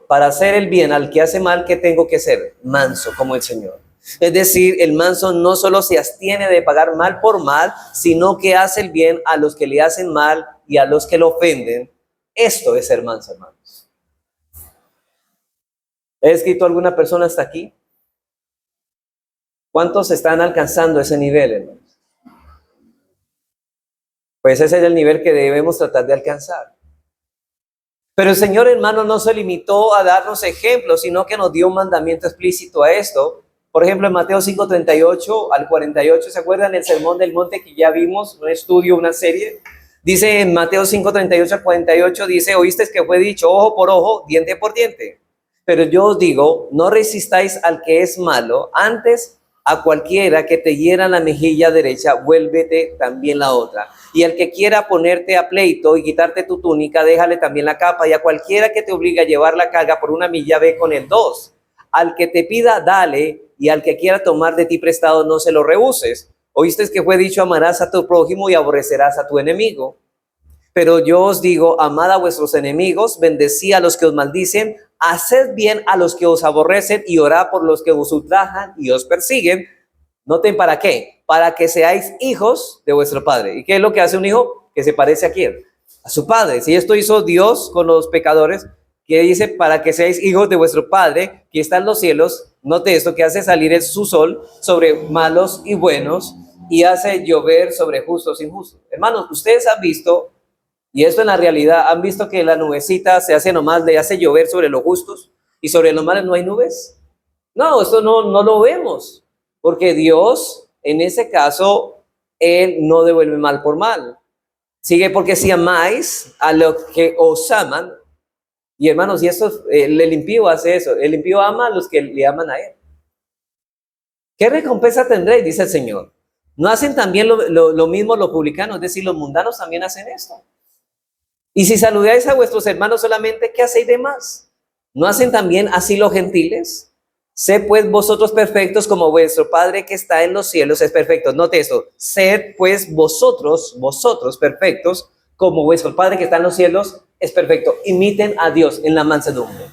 Para hacer el bien al que hace mal, ¿qué tengo que ser? Manso como el Señor. Es decir, el manso no solo se abstiene de pagar mal por mal, sino que hace el bien a los que le hacen mal y a los que lo ofenden. Esto es ser manso, hermanos. ¿He escrito a alguna persona hasta aquí? ¿Cuántos están alcanzando ese nivel, hermanos? Pues ese es el nivel que debemos tratar de alcanzar. Pero el Señor, hermano, no se limitó a darnos ejemplos, sino que nos dio un mandamiento explícito a esto. Por ejemplo, en Mateo 5:38 al 48, ¿se acuerdan el sermón del monte que ya vimos? Un estudio, una serie. Dice en Mateo 5:38 al 48, dice, oísteis que fue dicho ojo por ojo, diente por diente. Pero yo os digo, no resistáis al que es malo, antes a cualquiera que te hiera la mejilla derecha, vuélvete también la otra. Y al que quiera ponerte a pleito y quitarte tu túnica, déjale también la capa. Y a cualquiera que te obligue a llevar la carga por una milla, ve con el 2. Al que te pida, dale, y al que quiera tomar de ti prestado, no se lo rehuses. Oíste que fue dicho, amarás a tu prójimo y aborrecerás a tu enemigo. Pero yo os digo, amad a vuestros enemigos, bendecid a los que os maldicen, haced bien a los que os aborrecen y orad por los que os ultrajan y os persiguen. Noten para qué, para que seáis hijos de vuestro Padre. ¿Y qué es lo que hace un hijo? Que se parece a quién, a su Padre. Si esto hizo Dios con los pecadores, que dice para que seáis hijos de vuestro Padre que está en los cielos. Note esto, que hace salir su sol sobre malos y buenos y hace llover sobre justos e injustos. Hermanos, ustedes han visto, y esto en la realidad, han visto que la nubecita se hace nomás, le hace llover sobre los justos y sobre los malos no hay nubes. No, esto no lo vemos, porque Dios, en ese caso, Él no devuelve mal por mal. Sigue, porque si amáis a los que os aman, y hermanos, y esto, el impío hace eso, el impío ama a los que le aman a Él. ¿Qué recompensa tendréis? Dice el Señor. ¿No hacen también lo mismo los publicanos? Es decir, los mundanos también hacen esto. Y si saludáis a vuestros hermanos solamente, ¿qué hacéis de más? ¿No hacen también así los gentiles? Sed pues vosotros perfectos como vuestro Padre que está en los cielos es perfecto. Note esto. Sed pues vosotros perfectos como vuestro Padre que está en los cielos es perfecto. Imiten a Dios en la mansedumbre.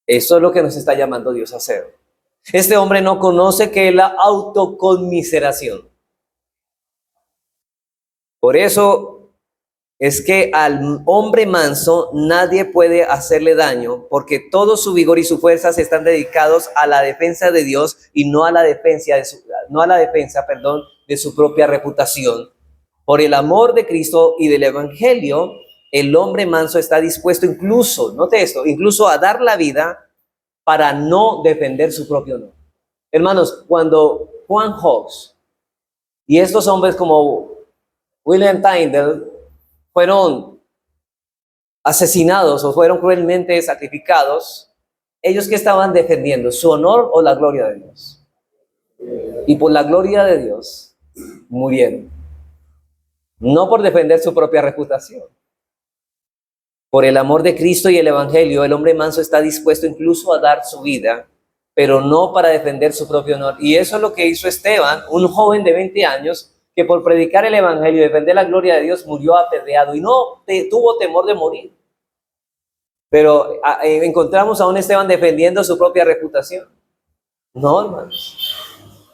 Eso es lo que nos está llamando Dios a hacer. Este hombre no conoce que es la autoconmiseración. Por eso es que al hombre manso nadie puede hacerle daño, porque todo su vigor y su fuerza están dedicados a la defensa de Dios y no a la defensa de su propia reputación. Por el amor de Cristo y del Evangelio, el hombre manso está dispuesto incluso, note esto, incluso a dar la vida para no defender su propio honor. Hermanos, cuando Juan Hawks y estos hombres como William Tyndale fueron asesinados o fueron cruelmente sacrificados, ellos que estaban defendiendo, su honor o la gloria de Dios. Y por la gloria de Dios murieron. No por defender su propia reputación. Por el amor de Cristo y el Evangelio, el hombre manso está dispuesto incluso a dar su vida, pero no para defender su propio honor. Y eso es lo que hizo Esteban, un joven de 20 años, que por predicar el Evangelio y defender la gloria de Dios murió apedreado y no tuvo temor de morir. Pero encontramos a un Esteban defendiendo su propia reputación. No, hermanos.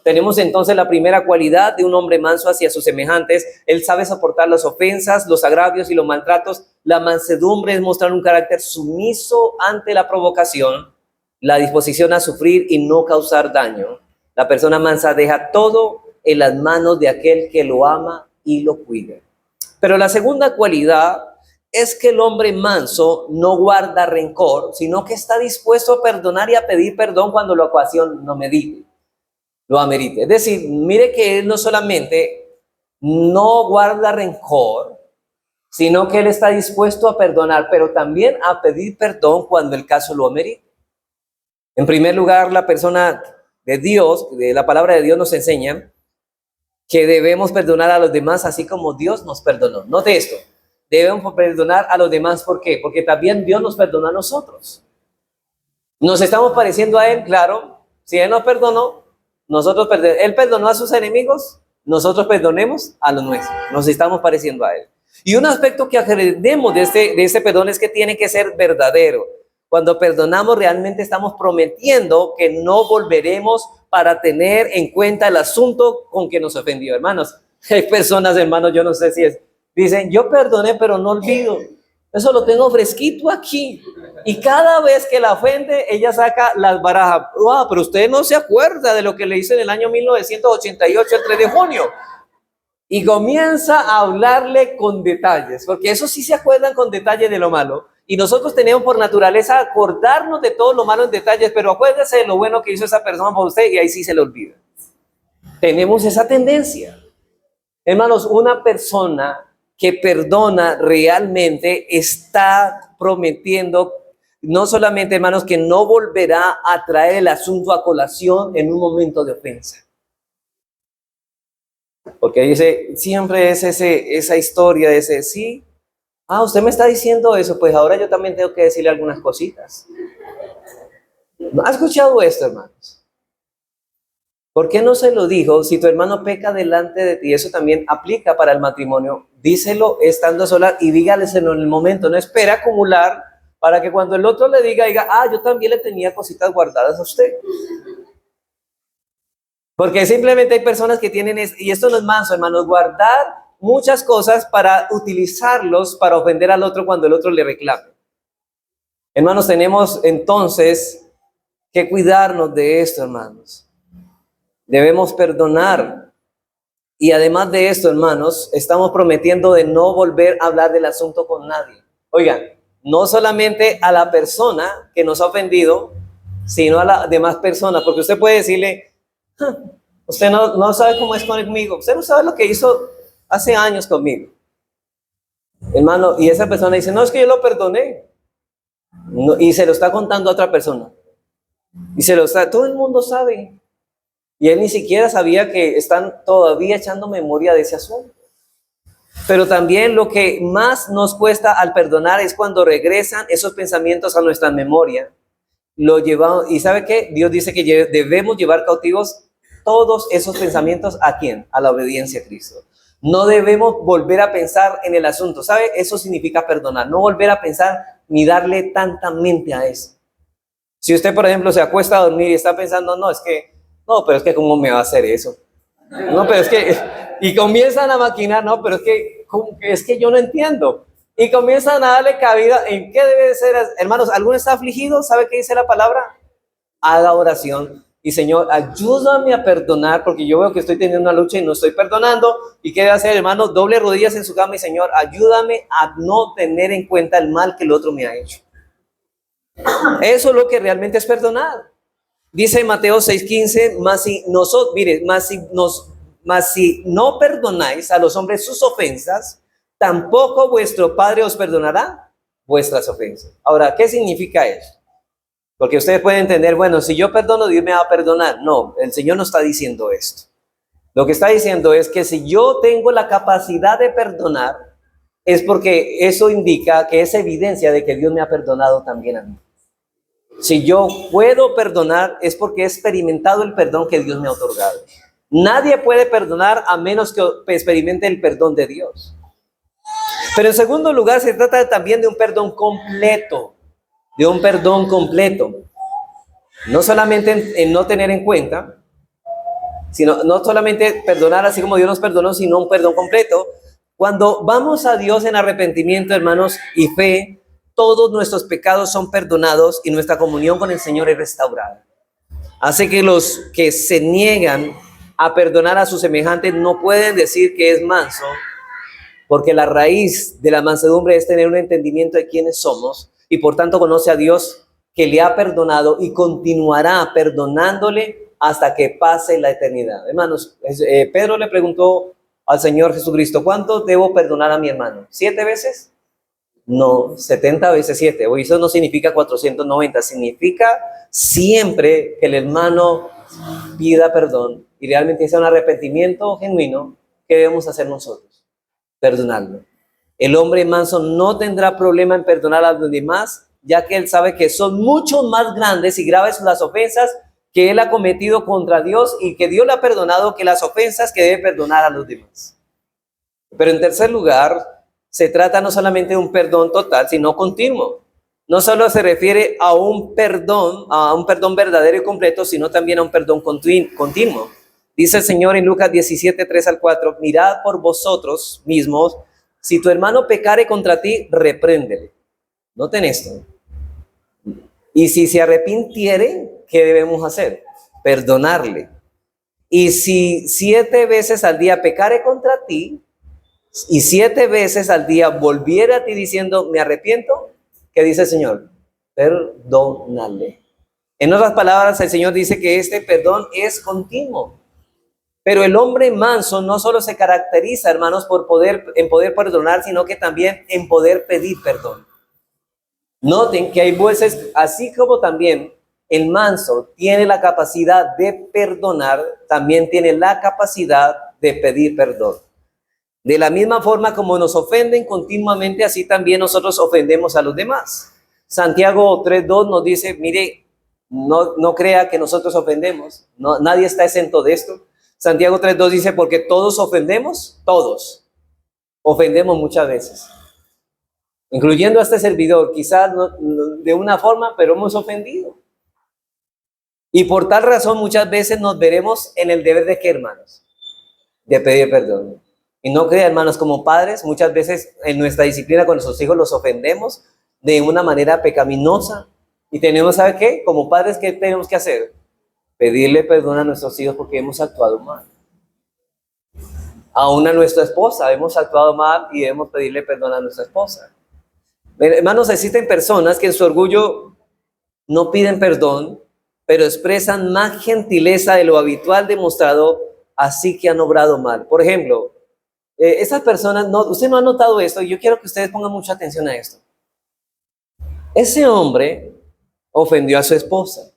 Tenemos entonces la primera cualidad de un hombre manso hacia sus semejantes. Él sabe soportar las ofensas, los agravios y los maltratos. La mansedumbre es mostrar un carácter sumiso ante la provocación, la disposición a sufrir y no causar daño. La persona mansa deja todo en las manos de aquel que lo ama y lo cuida. Pero la segunda cualidad es que el hombre manso no guarda rencor, sino que está dispuesto a perdonar y a pedir perdón cuando la ocasión lo amerite. Es decir, mire que él no solamente no guarda rencor, sino que él está dispuesto a perdonar, pero también a pedir perdón cuando el caso lo amerite. En primer lugar, la persona de Dios, de la palabra de Dios nos enseña que debemos perdonar a los demás así como Dios nos perdonó. Note esto, debemos perdonar a los demás. ¿Por qué? Porque también Dios nos perdonó a nosotros. ¿Nos estamos pareciendo a Él? Claro. Si Él nos perdonó, Él perdonó a sus enemigos, nosotros perdonemos a los nuestros. Nos estamos pareciendo a Él. Y un aspecto que aprendemos de este perdón es que tiene que ser verdadero. Cuando perdonamos, realmente estamos prometiendo que no volveremos para tener en cuenta el asunto con que nos ofendió. Hermanos, hay personas, hermanos, yo no sé si dicen, yo perdoné, pero no olvido. Eso lo tengo fresquito aquí. Y cada vez que la ofende, ella saca las barajas. Pero usted no se acuerda de lo que le hice en el año 1988, el 3 de junio. Y comienza a hablarle con detalles, porque eso sí se acuerdan con detalles de lo malo. Y nosotros tenemos por naturaleza acordarnos de todo lo malo en detalles, pero acuérdese de lo bueno que hizo esa persona por usted y ahí sí se le olvida. Tenemos esa tendencia. Hermanos, una persona que perdona realmente está prometiendo, no solamente, hermanos, que no volverá a traer el asunto a colación en un momento de ofensa. Porque dice, siempre es esa historia de ese, sí, usted me está diciendo eso, pues ahora yo también tengo que decirle algunas cositas. ¿No ha escuchado esto, hermanos? ¿Por qué no se lo dijo? Si tu hermano peca delante de ti, eso también aplica para el matrimonio. Díselo estando sola y dígaleselo en el momento. No espera acumular para que cuando el otro le diga, yo también le tenía cositas guardadas a usted. Porque simplemente hay personas que tienen, y esto no es manso, hermanos, guardar muchas cosas para utilizarlos para ofender al otro cuando el otro le reclame. Hermanos, tenemos entonces que cuidarnos de esto, hermanos. Debemos perdonar. Y además de esto, hermanos, estamos prometiendo de no volver a hablar del asunto con nadie. Oigan, no solamente a la persona que nos ha ofendido, sino a las demás personas. Porque usted puede decirle, usted no sabe cómo es conmigo. Usted no sabe lo que hizo hace años conmigo. Hermano, y esa persona dice, no, es que yo lo perdoné. No, y se lo está contando a otra persona. Y todo el mundo sabe. Y él ni siquiera sabía que están todavía echando memoria de ese asunto. Pero también lo que más nos cuesta al perdonar es cuando regresan esos pensamientos a nuestra memoria. Lo llevamos, y ¿sabe qué? Dios dice que debemos llevar cautivos todos esos pensamientos. ¿A quién? A la obediencia a Cristo. No debemos volver a pensar en el asunto. ¿Sabe? Eso significa perdonar. No volver a pensar ni darle tanta mente a eso. Si usted, por ejemplo, se acuesta a dormir y está pensando, pero es que ¿cómo me va a hacer eso? No, pero es que, y comienzan a maquinar, no, pero es que yo no entiendo. Y comienzan a darle cabida en qué debe ser. Hermanos, ¿alguno está afligido? ¿Sabe qué dice la palabra? Haga oración. Y Señor, ayúdame a perdonar, porque yo veo que estoy teniendo una lucha y no estoy perdonando. ¿Y qué debe hacer, hermano? Doble rodillas en su cama y Señor, ayúdame a no tener en cuenta el mal que el otro me ha hecho. Eso es lo que realmente es perdonar. Dice Mateo 6:15, mas si no perdonáis a los hombres sus ofensas, tampoco vuestro Padre os perdonará vuestras ofensas. Ahora, ¿qué significa eso? Porque ustedes pueden entender, bueno, si yo perdono, Dios me va a perdonar. No, el Señor no está diciendo esto. Lo que está diciendo es que si yo tengo la capacidad de perdonar, es porque eso indica que es evidencia de que Dios me ha perdonado también a mí. Si yo puedo perdonar, es porque he experimentado el perdón que Dios me ha otorgado. Nadie puede perdonar a menos que experimente el perdón de Dios. Pero en segundo lugar, se trata también de un perdón completo. De un perdón completo. No solamente en no tener en cuenta, sino no solamente perdonar así como Dios nos perdonó, sino un perdón completo. Cuando vamos a Dios en arrepentimiento, hermanos, y fe, todos nuestros pecados son perdonados y nuestra comunión con el Señor es restaurada. Hace que los que se niegan a perdonar a sus semejantes no pueden decir que es manso, porque la raíz de la mansedumbre es tener un entendimiento de quiénes somos y por tanto conoce a Dios que le ha perdonado y continuará perdonándole hasta que pase la eternidad. Hermanos, Pedro le preguntó al Señor Jesucristo, ¿cuánto debo perdonar a mi hermano? ¿7 veces? No, 70 veces 7. O eso no significa 490, significa siempre que el hermano pida perdón y realmente sea un arrepentimiento genuino. ¿Qué debemos hacer nosotros? Perdonarlo. El hombre manso no tendrá problema en perdonar a los demás, ya que él sabe que son mucho más grandes y graves las ofensas que él ha cometido contra Dios y que Dios le ha perdonado que las ofensas que debe perdonar a los demás. Pero en tercer lugar, se trata no solamente de un perdón total, sino continuo. No solo se refiere a un perdón verdadero y completo, sino también a un perdón continuo. Dice el Señor en Lucas 17, 3-4, mirad por vosotros mismos, si tu hermano pecare contra ti, repréndele. Noten esto. Y si se arrepintiere, ¿qué debemos hacer? Perdonarle. Y si 7 veces al día pecare contra ti, y 7 veces al día volviera a ti diciendo, me arrepiento, ¿qué dice el Señor? Perdónale. En otras palabras, el Señor dice que este perdón es continuo. Pero el hombre manso no solo se caracteriza, hermanos, en poder perdonar, sino que también en poder pedir perdón. Noten que hay veces, así como también el manso tiene la capacidad de perdonar, también tiene la capacidad de pedir perdón. De la misma forma como nos ofenden continuamente, así también nosotros ofendemos a los demás. Santiago 3:2 nos dice, mire, No crea que nosotros ofendemos. No, nadie está exento de esto. Santiago 3:2 dice, porque todos ofendemos, todos ofendemos muchas veces. Incluyendo a este servidor, quizás no de una forma, pero hemos ofendido. Y por tal razón muchas veces nos veremos en el deber de ¿qué, hermanos? De pedir perdón. Y no crea, hermanos, como padres, muchas veces en nuestra disciplina con nuestros hijos los ofendemos de una manera pecaminosa. Y tenemos, ¿sabe qué? Como padres, ¿qué tenemos que hacer? Pedirle perdón a nuestros hijos porque hemos actuado mal. Aún a nuestra esposa hemos actuado mal y debemos pedirle perdón a nuestra esposa. Hermanos, existen personas que en su orgullo no piden perdón, pero expresan más gentileza de lo habitual demostrado, así que han obrado mal. Por ejemplo, esas personas, usted no ha notado esto, y yo quiero que ustedes pongan mucha atención a esto. Ese hombre ofendió a su esposa,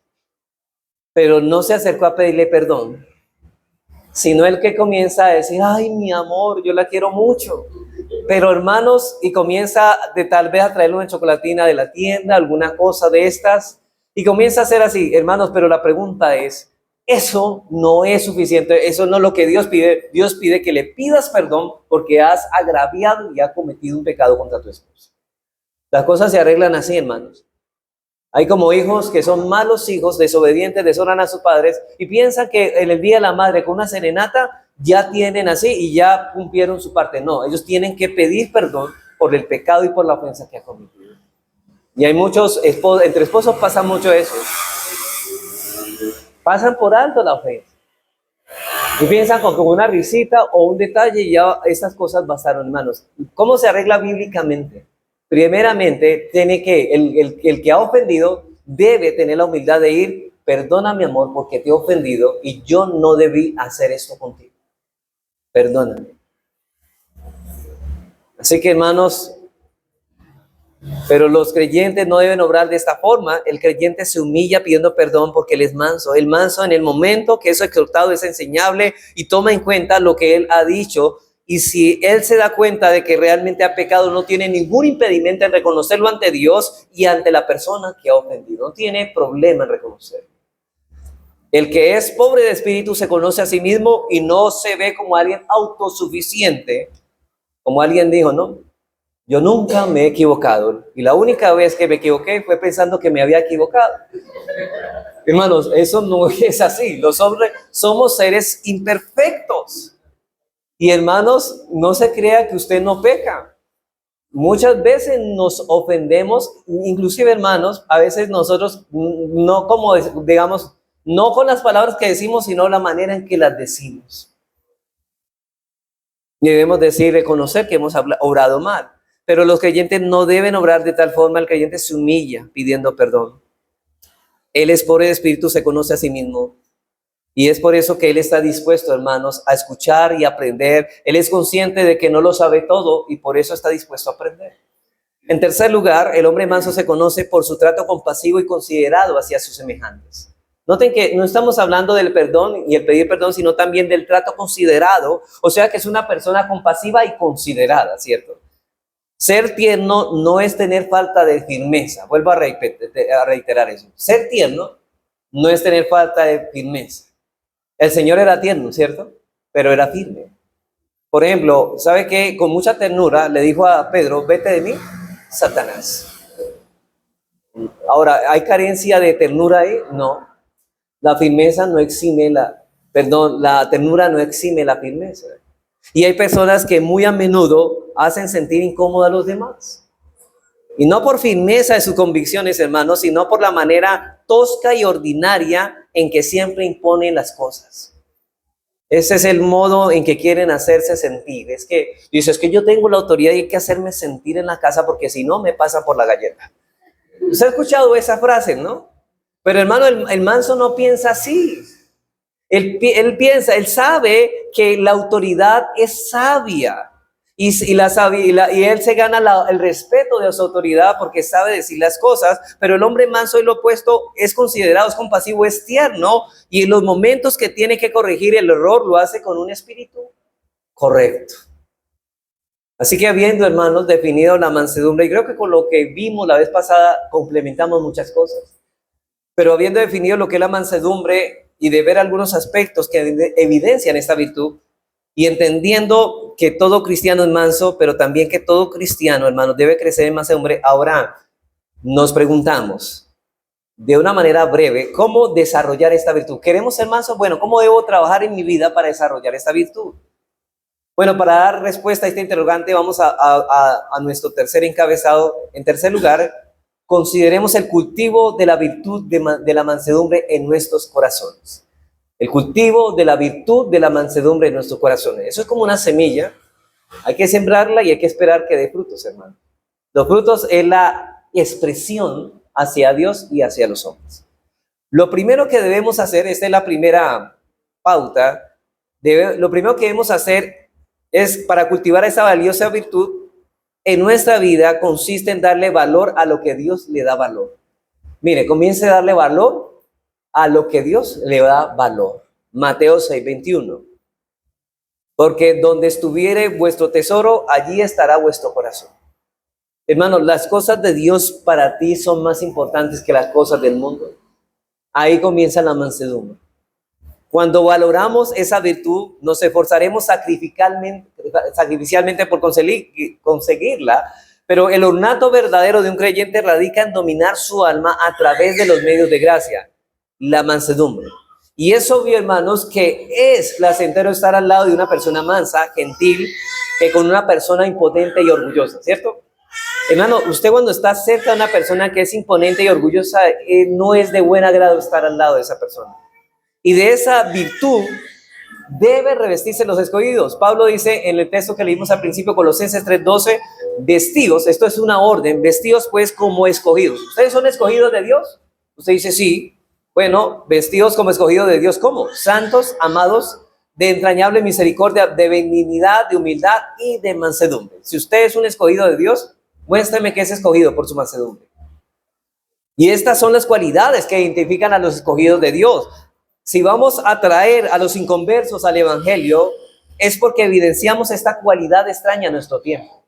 pero no se acercó a pedirle perdón, sino el que comienza a decir, ay, mi amor, yo la quiero mucho. Pero hermanos, y comienza de tal vez a traerle una chocolatina de la tienda, alguna cosa de estas, y comienza a hacer así, hermanos, pero la pregunta es, eso no es suficiente, eso no es lo que Dios pide. Dios pide que le pidas perdón porque has agraviado y has cometido un pecado contra tu esposo. Las cosas se arreglan así, hermanos. Hay como hijos que son malos hijos, desobedientes, deshonran a sus padres y piensan que en el Día de la Madre con una serenata ya tienen así y ya cumplieron su parte. No, ellos tienen que pedir perdón por el pecado y por la ofensa que ha cometido. Y hay muchos esposos, entre esposos pasa mucho eso. Pasan por alto la ofensa. Y piensan con una risita o un detalle y ya estas cosas bastaron, hermanos. ¿Cómo se arregla bíblicamente? Primeramente, tiene que, el que ha ofendido debe tener la humildad de ir, perdona mi amor porque te he ofendido y yo no debí hacer esto contigo. Perdóname. Así que, hermanos, pero los creyentes no deben obrar de esta forma. El creyente se humilla pidiendo perdón porque él es manso. El manso en el momento que es exhortado es enseñable y toma en cuenta lo que él ha dicho. Y si él se da cuenta de que realmente ha pecado, no tiene ningún impedimento en reconocerlo ante Dios y ante la persona que ha ofendido. No tiene problema en reconocerlo. El que es pobre de espíritu se conoce a sí mismo y no se ve como alguien autosuficiente. Como alguien dijo, ¿no? Yo nunca me he equivocado y la única vez que me equivoqué fue pensando que me había equivocado. Hermanos, eso no es así. Los hombres somos seres imperfectos. Y hermanos, no se crea que usted no peca. Muchas veces nos ofendemos, inclusive hermanos, a veces nosotros no como, digamos, no con las palabras que decimos, sino la manera en que las decimos. Y debemos decir, reconocer que hemos obrado mal. Pero los creyentes no deben obrar de tal forma, el creyente se humilla pidiendo perdón. Él es pobre de espíritu, se conoce a sí mismo. Y es por eso que él está dispuesto, hermanos, a escuchar y aprender. Él es consciente de que no lo sabe todo y por eso está dispuesto a aprender. En tercer lugar, el hombre manso se conoce por su trato compasivo y considerado hacia sus semejantes. Noten que no estamos hablando del perdón y el pedir perdón, sino también del trato considerado. O sea que es una persona compasiva y considerada, ¿cierto? Ser tierno no es tener falta de firmeza. Vuelvo a reiterar eso. Ser tierno no es tener falta de firmeza. El Señor era tierno, ¿cierto? Pero era firme. Por ejemplo, ¿sabe qué? Con mucha ternura le dijo a Pedro, vete de mí, Satanás. Ahora, ¿hay carencia de ternura ahí? No. La firmeza no exime la ternura no exime la firmeza. Y hay personas que muy a menudo hacen sentir incómoda a los demás. Y no por firmeza de sus convicciones, hermanos, sino por la manera tosca y ordinaria en que siempre imponen las cosas. Ese es el modo en que quieren hacerse sentir. Es que yo tengo la autoridad y hay que hacerme sentir en la casa porque si no me pasan por la galleta. ¿Usted ha escuchado esa frase, no? Pero hermano, el manso no piensa así. Él sabe que la autoridad es sabia y él se gana el respeto de su autoridad porque sabe decir las cosas, pero el hombre manso y lo opuesto es considerado, es compasivo, es tierno y en los momentos que tiene que corregir el error lo hace con un espíritu correcto. Así que habiendo, hermanos, definido la mansedumbre, y creo que con lo que vimos la vez pasada complementamos muchas cosas. Pero habiendo definido lo que es la mansedumbre y de ver algunos aspectos que evidencian esta virtud, y entendiendo que todo cristiano es manso, pero también que todo cristiano, hermanos, debe crecer en mansedumbre, ahora nos preguntamos, de una manera breve, ¿cómo desarrollar esta virtud? ¿Queremos ser mansos? Bueno, ¿cómo debo trabajar en mi vida para desarrollar esta virtud? Bueno, para dar respuesta a este interrogante, vamos a nuestro tercer encabezado. En tercer lugar, consideremos el cultivo de la virtud de la mansedumbre en nuestros corazones. El cultivo de la virtud de la mansedumbre en nuestros corazones. Eso es como una semilla. Hay que sembrarla y hay que esperar que dé frutos, hermano. Los frutos es la expresión hacia Dios y hacia los hombres. Lo primero que debemos hacer, esta es la primera pauta, lo primero que debemos hacer es, para cultivar esa valiosa virtud en nuestra vida, consiste en darle valor a lo que Dios le da valor. Mire, comience a darle valor a lo que Dios le da valor. Mateo 6:21. Porque donde estuviere vuestro tesoro, allí estará vuestro corazón. Hermanos, las cosas de Dios para ti son más importantes que las cosas del mundo. Ahí comienza la mansedumbre. Cuando valoramos esa virtud, nos esforzaremos sacrificialmente por conseguirla, pero el ornato verdadero de un creyente radica en dominar su alma a través de los medios de gracia, la mansedumbre. Y es obvio, hermanos, que es placentero estar al lado de una persona mansa, gentil, que con una persona impotente y orgullosa, ¿cierto? Hermano, usted cuando está cerca de una persona que es imponente y orgullosa, no es de buen agrado estar al lado de esa persona. Y de esa virtud debe revestirse los escogidos. Pablo dice en el texto que leímos al principio, Colosenses 3:12, vestidos, esto es una orden, vestidos pues como escogidos. ¿Ustedes son escogidos de Dios? Usted dice sí. Bueno, vestidos como escogidos de Dios, ¿cómo? Santos, amados, de entrañable misericordia, de benignidad, de humildad y de mansedumbre. Si usted es un escogido de Dios, muéstrame que es escogido por su mansedumbre. Y estas son las cualidades que identifican a los escogidos de Dios. Si vamos a traer a los inconversos al evangelio, es porque evidenciamos esta cualidad extraña en nuestro tiempo.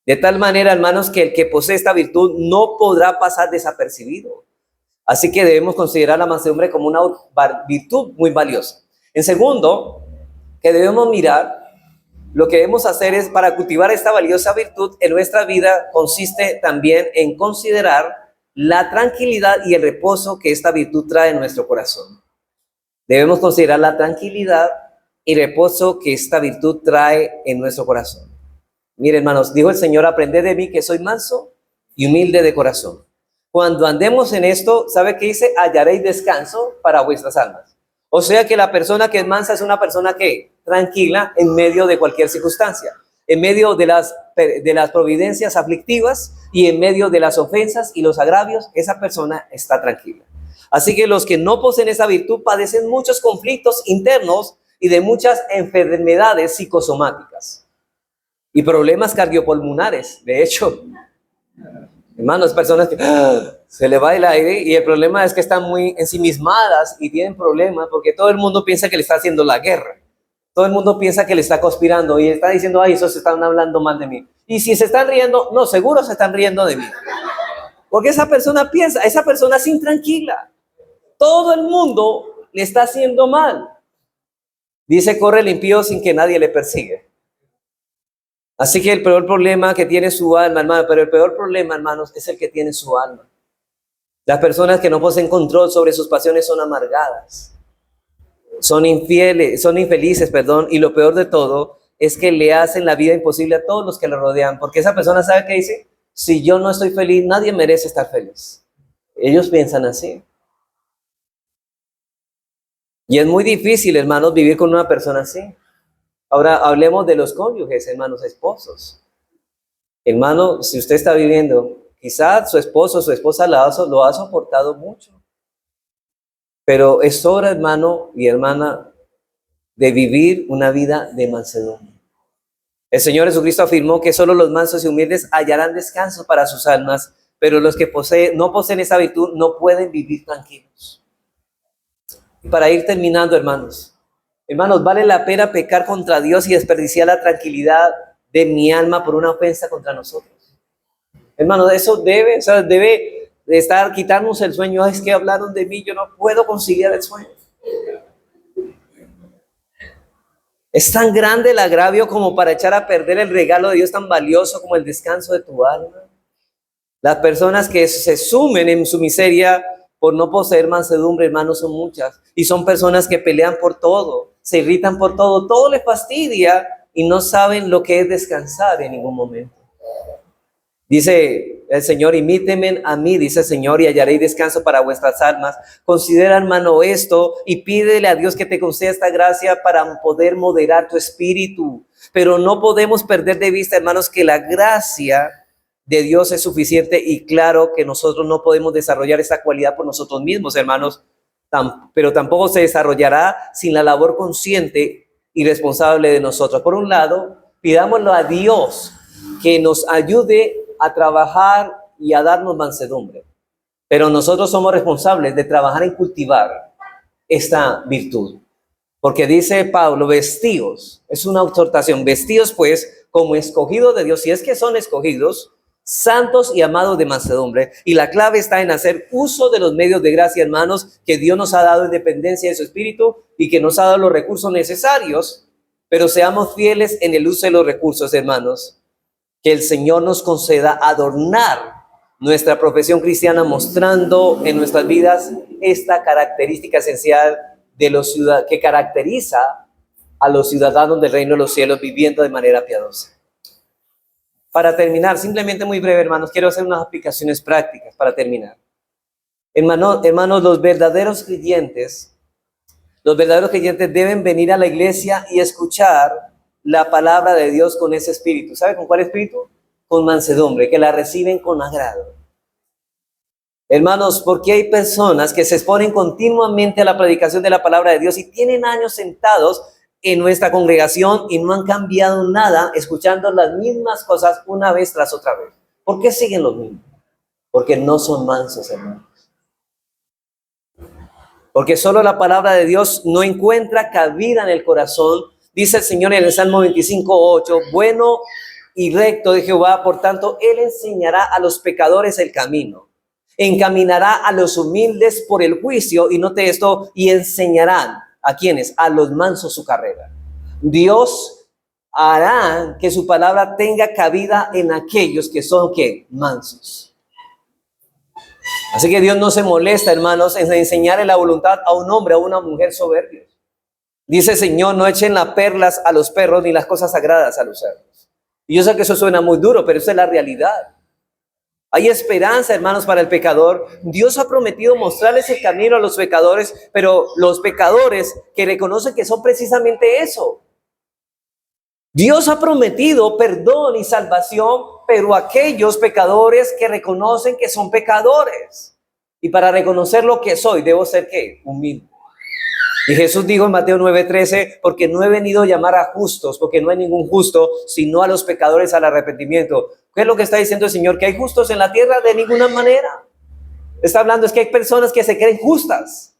De tal manera, hermanos, que el que posee esta virtud no podrá pasar desapercibido. Así que debemos considerar la mansedumbre como una virtud muy valiosa. En segundo, que debemos mirar, lo que debemos hacer es, para cultivar esta valiosa virtud en nuestra vida, consiste también en considerar la tranquilidad y el reposo que esta virtud trae en nuestro corazón. Debemos considerar la tranquilidad y reposo que esta virtud trae en nuestro corazón. Miren, hermanos, dijo el Señor, aprended de mí que soy manso y humilde de corazón. Cuando andemos en esto, ¿sabe qué dice? Hallaréis descanso para vuestras almas. O sea que la persona que es mansa es una persona que tranquila en medio de cualquier circunstancia, en medio de las providencias aflictivas y en medio de las ofensas y los agravios, esa persona está tranquila. Así que los que no poseen esa virtud padecen muchos conflictos internos y de muchas enfermedades psicosomáticas y problemas cardiopulmonares. De hecho, hermanos, personas que se le va el aire y el problema es que están muy ensimismadas y tienen problemas porque todo el mundo piensa que le está haciendo la guerra. Todo el mundo piensa que le está conspirando y está diciendo, ay, esos se están hablando mal de mí. Y si se están riendo, no, seguro se están riendo de mí. Porque esa persona piensa, esa persona es intranquila. Todo el mundo le está haciendo mal. Dice, corre el impío sin que nadie le persigue. Así que el peor problema que tiene su alma, hermano, pero el peor problema, hermanos, es el que tiene su alma. Las personas que no poseen control sobre sus pasiones son amargadas, son infelices, y lo peor de todo es que le hacen la vida imposible a todos los que le rodean, porque esa persona sabe que dice, si yo no estoy feliz, nadie merece estar feliz. Ellos piensan así. Y es muy difícil, hermanos, vivir con una persona así. Ahora hablemos de los cónyuges, hermanos, esposos. Hermano, si usted está viviendo, quizás su esposo o su esposa lo ha soportado mucho. Pero es hora, hermano y hermana, de vivir una vida de mansedumbre. El Señor Jesucristo afirmó que solo los mansos y humildes hallarán descanso para sus almas, pero los que no poseen esa virtud no pueden vivir tranquilos. Y para ir terminando, hermanos, ¿vale la pena pecar contra Dios y desperdiciar la tranquilidad de mi alma por una ofensa contra nosotros? Hermanos, eso debe de estar, quitarnos el sueño. "Ay, es que hablaron de mí, yo no puedo conciliar el sueño". Es tan grande el agravio como para echar a perder el regalo de Dios tan valioso como el descanso de tu alma. Las personas que se sumen en su miseria por no poseer mansedumbre, hermanos, son muchas. Y son personas que pelean por todo, se irritan por todo les fastidia y no saben lo que es descansar en ningún momento. Dice el Señor, imítenme a mí, dice el Señor, y hallaréis descanso para vuestras almas. Considera, hermano, esto y pídele a Dios que te conceda esta gracia para poder moderar tu espíritu. Pero no podemos perder de vista, hermanos, que la gracia de Dios es suficiente y claro que nosotros no podemos desarrollar esta cualidad por nosotros mismos, hermanos, pero tampoco se desarrollará sin la labor consciente y responsable de nosotros. Por un lado, pidámoslo a Dios que nos ayude a trabajar y a darnos mansedumbre. Pero nosotros somos responsables de trabajar en cultivar esta virtud. Porque dice Pablo, vestíos, es una exhortación, vestíos pues como escogidos de Dios, si es que son escogidos, santos y amados de mansedumbre. Y la clave está en hacer uso de los medios de gracia, hermanos, que Dios nos ha dado en dependencia de su Espíritu y que nos ha dado los recursos necesarios, pero seamos fieles en el uso de los recursos, hermanos. Que el Señor nos conceda adornar nuestra profesión cristiana mostrando en nuestras vidas esta característica esencial de los que caracteriza a los ciudadanos del reino de los cielos viviendo de manera piadosa. Para terminar, simplemente muy breve, hermanos, quiero hacer unas aplicaciones prácticas para terminar. Hermanos, los verdaderos creyentes deben venir a la iglesia y escuchar la palabra de Dios con ese espíritu. ¿Sabe con cuál espíritu? Con mansedumbre, que la reciben con agrado. Hermanos, porque hay personas que se exponen continuamente a la predicación de la palabra de Dios y tienen años sentados en nuestra congregación y no han cambiado nada, escuchando las mismas cosas una vez tras otra vez. ¿Por qué siguen los mismos? Porque no son mansos, hermanos. Porque solo la palabra de Dios no encuentra cabida en el corazón. Dice el Señor en el Salmo 25:8, bueno y recto de Jehová, por tanto, Él enseñará a los pecadores el camino. Encaminará a los humildes por el juicio, y note esto, y enseñarán, ¿a quiénes? A los mansos su carrera. Dios hará que su palabra tenga cabida en aquellos que son, ¿qué? Mansos. Así que Dios no se molesta, hermanos, en enseñarle la voluntad a un hombre o a una mujer soberbios. Dice el Señor, no echen las perlas a los perros ni las cosas sagradas a los cerdos. Y yo sé que eso suena muy duro, pero esa es la realidad. Hay esperanza, hermanos, para el pecador. Dios ha prometido mostrarles el camino a los pecadores, pero los pecadores que reconocen que son precisamente eso. Dios ha prometido perdón y salvación, pero aquellos pecadores que reconocen que son pecadores. Y para reconocer lo que soy, debo ser, ¿qué? Humilde. Y Jesús dijo en Mateo 9:13, porque no he venido a llamar a justos, porque no hay ningún justo, sino a los pecadores al arrepentimiento. ¿Qué es lo que está diciendo el Señor? ¿Que hay justos en la tierra? De ninguna manera. Está hablando es que hay personas que se creen justas.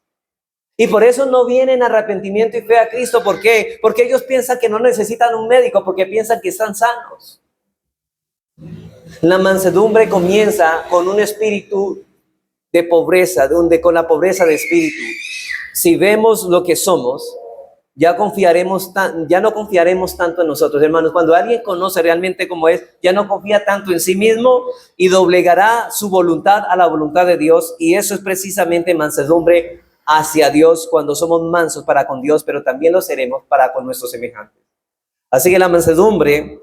Y por eso no vienen arrepentimiento y fe a Cristo. ¿Por qué? Porque ellos piensan que no necesitan un médico, porque piensan que están sanos. La mansedumbre comienza con un espíritu de pobreza, con la pobreza de espíritu. Si vemos lo que somos, ya no confiaremos tanto en nosotros, hermanos. Cuando alguien conoce realmente cómo es, ya no confía tanto en sí mismo y doblegará su voluntad a la voluntad de Dios. Y eso es precisamente mansedumbre hacia Dios, cuando somos mansos para con Dios, pero también lo seremos para con nuestros semejantes. Así que la mansedumbre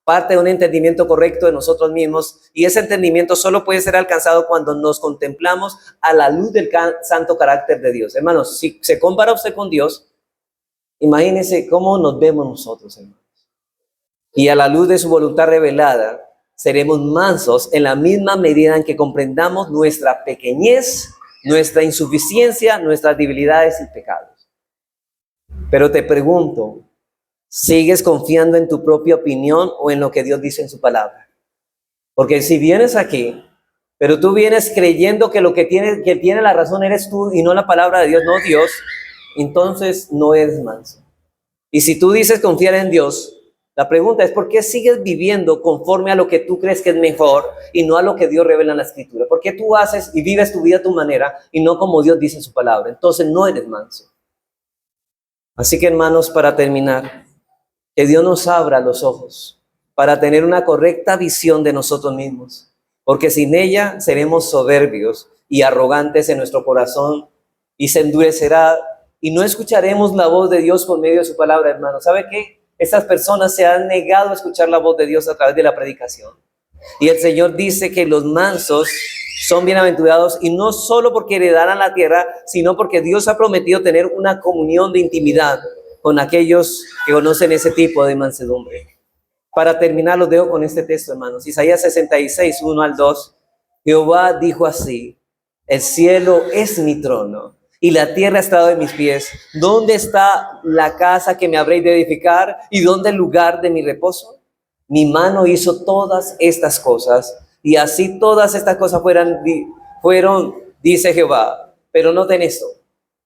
parte de un entendimiento correcto de nosotros mismos, y ese entendimiento solo puede ser alcanzado cuando nos contemplamos a la luz del santo carácter de Dios. Hermanos, si se compara usted con Dios, imagínense cómo nos vemos nosotros, hermanos. Y a la luz de su voluntad revelada, seremos mansos en la misma medida en que comprendamos nuestra pequeñez, nuestra insuficiencia, nuestras debilidades y pecados. Pero te pregunto, ¿sigues confiando en tu propia opinión o en lo que Dios dice en su palabra? Porque si vienes aquí, pero tú vienes creyendo que lo que tiene la razón eres tú y no la palabra de Dios, no Dios, entonces no eres manso. Y si tú dices confiar en Dios, La pregunta es, ¿por qué sigues viviendo conforme a lo que tú crees que es mejor y no a lo que Dios revela en la Escritura? ¿Por qué tú haces y vives tu vida a tu manera y no como Dios dice en su palabra? Entonces no eres manso. Así que, hermanos, para terminar, que Dios nos abra los ojos para tener una correcta visión de nosotros mismos, porque sin ella seremos soberbios y arrogantes en nuestro corazón y se endurecerá y no escucharemos la voz de Dios por medio de su palabra, hermanos. ¿Sabe qué? Estas personas se han negado a escuchar la voz de Dios a través de la predicación. Y el Señor dice que los mansos son bienaventurados, y no solo porque heredarán la tierra, sino porque Dios ha prometido tener una comunión de intimidad con aquellos que conocen ese tipo de mansedumbre. Para terminar, los dejo con este texto, hermanos. Isaías 66, 1 al 2. Jehová dijo así: el cielo es mi trono y la tierra ha estado de mis pies. ¿Dónde está la casa que me habréis de edificar y dónde el lugar de mi reposo? Mi mano hizo todas estas cosas, y así todas estas cosas fueron, dice Jehová. Pero noten esto: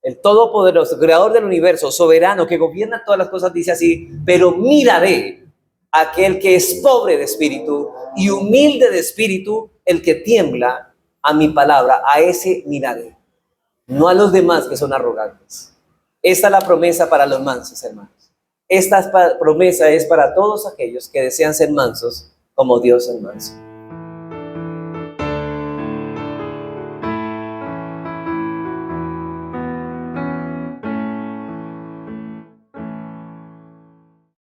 el Todopoderoso, Creador del universo, soberano, que gobierna todas las cosas, dice así: pero miraré a aquel que es pobre de espíritu y humilde de espíritu, el que tiembla a mi palabra, a ese miraré, no a los demás que son arrogantes. Esta es la promesa para los mansos, hermanos. Esta promesa es para todos aquellos que desean ser mansos como Dios es manso.